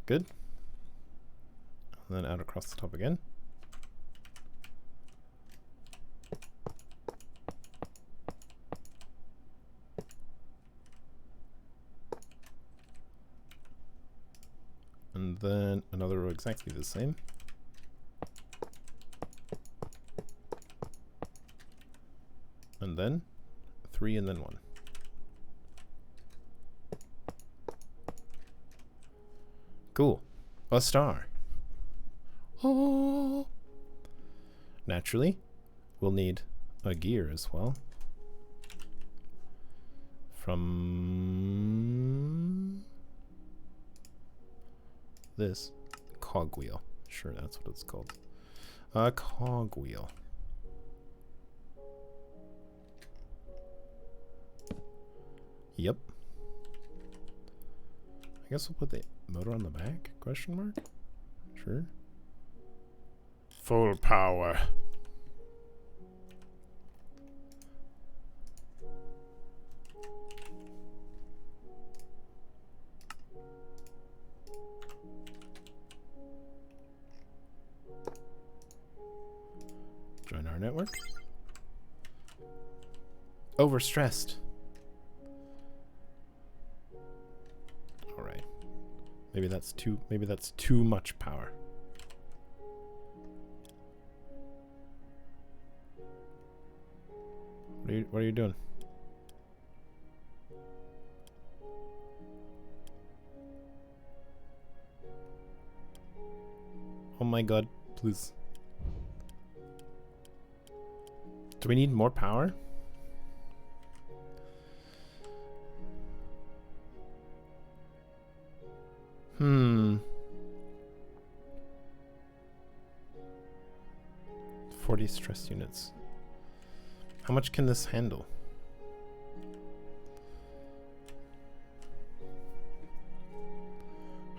[SPEAKER 1] Good. And then out across the top again. And then another row exactly the same. And then 3 and then 1. Cool. A star. Oh. Naturally, we'll need a gear as well. From this cogwheel. Sure, that's what it's called. A cogwheel. Yep. I guess we'll put the motor on the back? Question mark? Sure. Full power. Join our network. Overstressed. All right. Maybe that's too much power. What are you doing? Oh my god, please. Do we need more power? Hmm. 40 stress units. How much can this handle?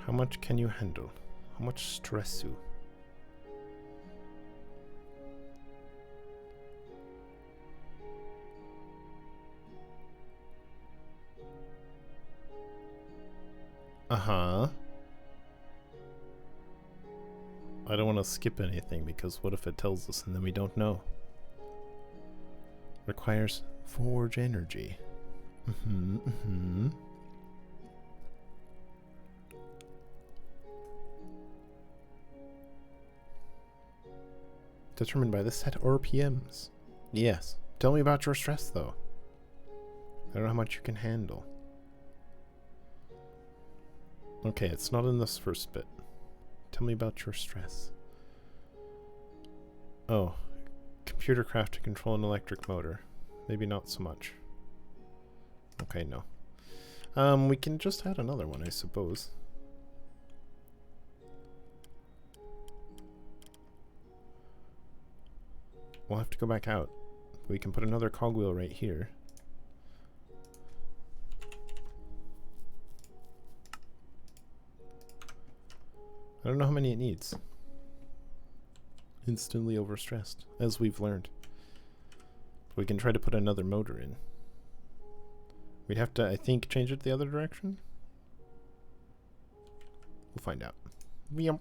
[SPEAKER 1] How much can you handle? How much stressu? Uh-huh. I don't want to skip anything because what if it tells us and then we don't know? Requires forge energy. Determined by the set RPMs. Yes. Tell me about your stress though. I don't know how much you can handle. Okay, it's not in this first bit. Tell me about your stress. Oh. Computer craft to control an electric motor. Maybe not so much. Okay, no. We can just add another one, I suppose. We'll have to go back out. We can put another cogwheel right here. I don't know how many it needs. Instantly overstressed, as we've learned. We can try to put another motor in. We'd have to, I think, change it the other direction. We'll find out. Yep.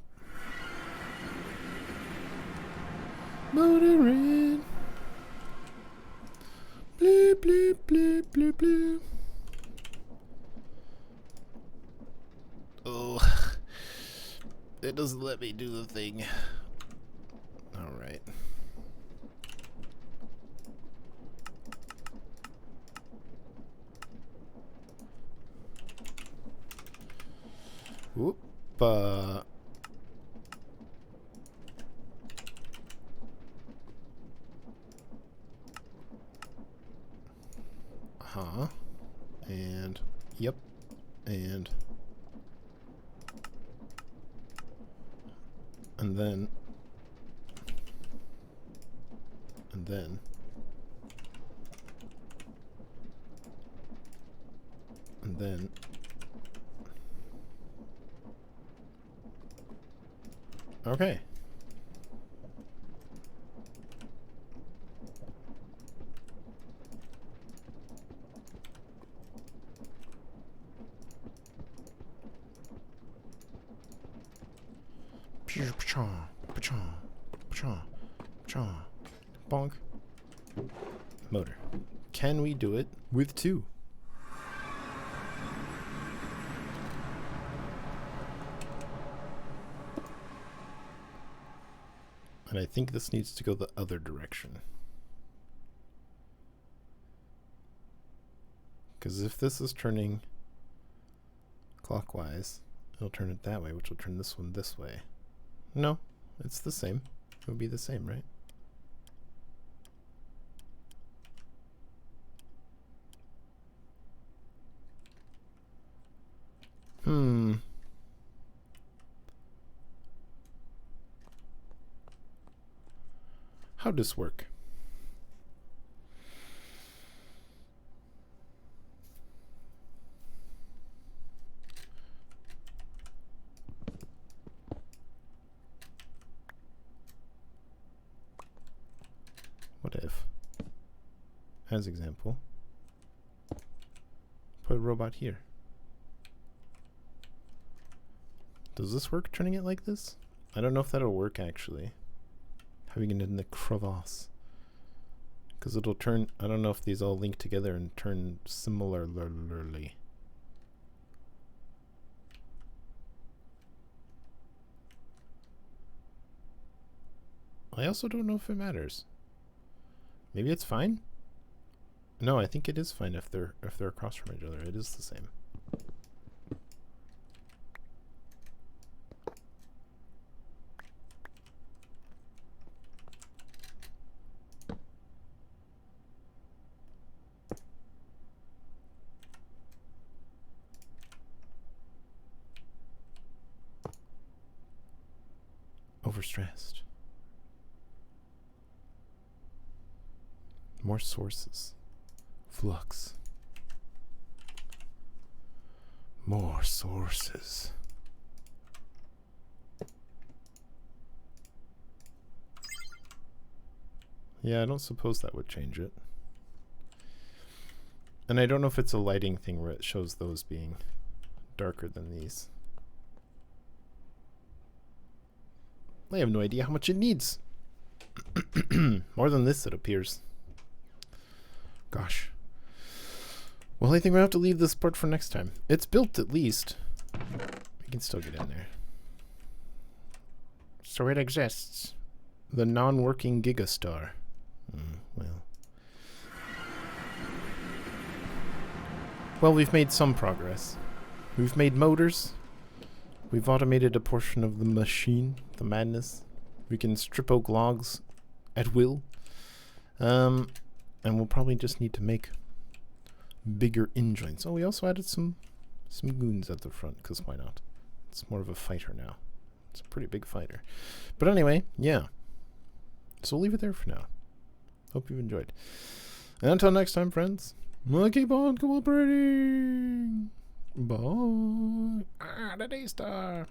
[SPEAKER 1] Motor in. Bleep, bleep, bleep, bleep, bleep. Oh. It doesn't let me do the thing. Alright. Whoop. Uh-huh. And, yep. And then And then okay. Bonk. Motor. Can we do it with 2? And I think this needs to go the other direction. Because if this is turning clockwise, it'll turn it that way, which will turn this one this way. No, it's the same. It would be the same, right? How'd this work? What if, as example, put a robot here? Does this work, turning it like this? I don't know if that'll work, actually. Having it in the crevasse. Because it'll turn, I don't know if these all link together and turn similarly. I also don't know if it matters. Maybe it's fine? No, I think it is fine if they're across from each other. It is the same. Overstressed. More sources. Flux. More sources. Yeah, I don't suppose that would change it. And I don't know if it's a lighting thing where it shows those being darker than these. I have no idea how much it needs. More than this, it appears. Gosh. Well, I think we'll have to leave this part for next time. It's built at least. We can still get in there. So it exists. The non-working Gigastar. Well. Well, we've made some progress. We've made motors. We've automated a portion of the machine, the madness. We can strip oak logs at will. And we'll probably just need to make bigger engines. Oh, we also added some goons at the front, because why not? It's more of a fighter now. It's a pretty big fighter. But anyway, yeah. So we'll leave it there for now. Hope you've enjoyed. And until next time, friends, we'll keep on cooperating. Bye. The Daystar.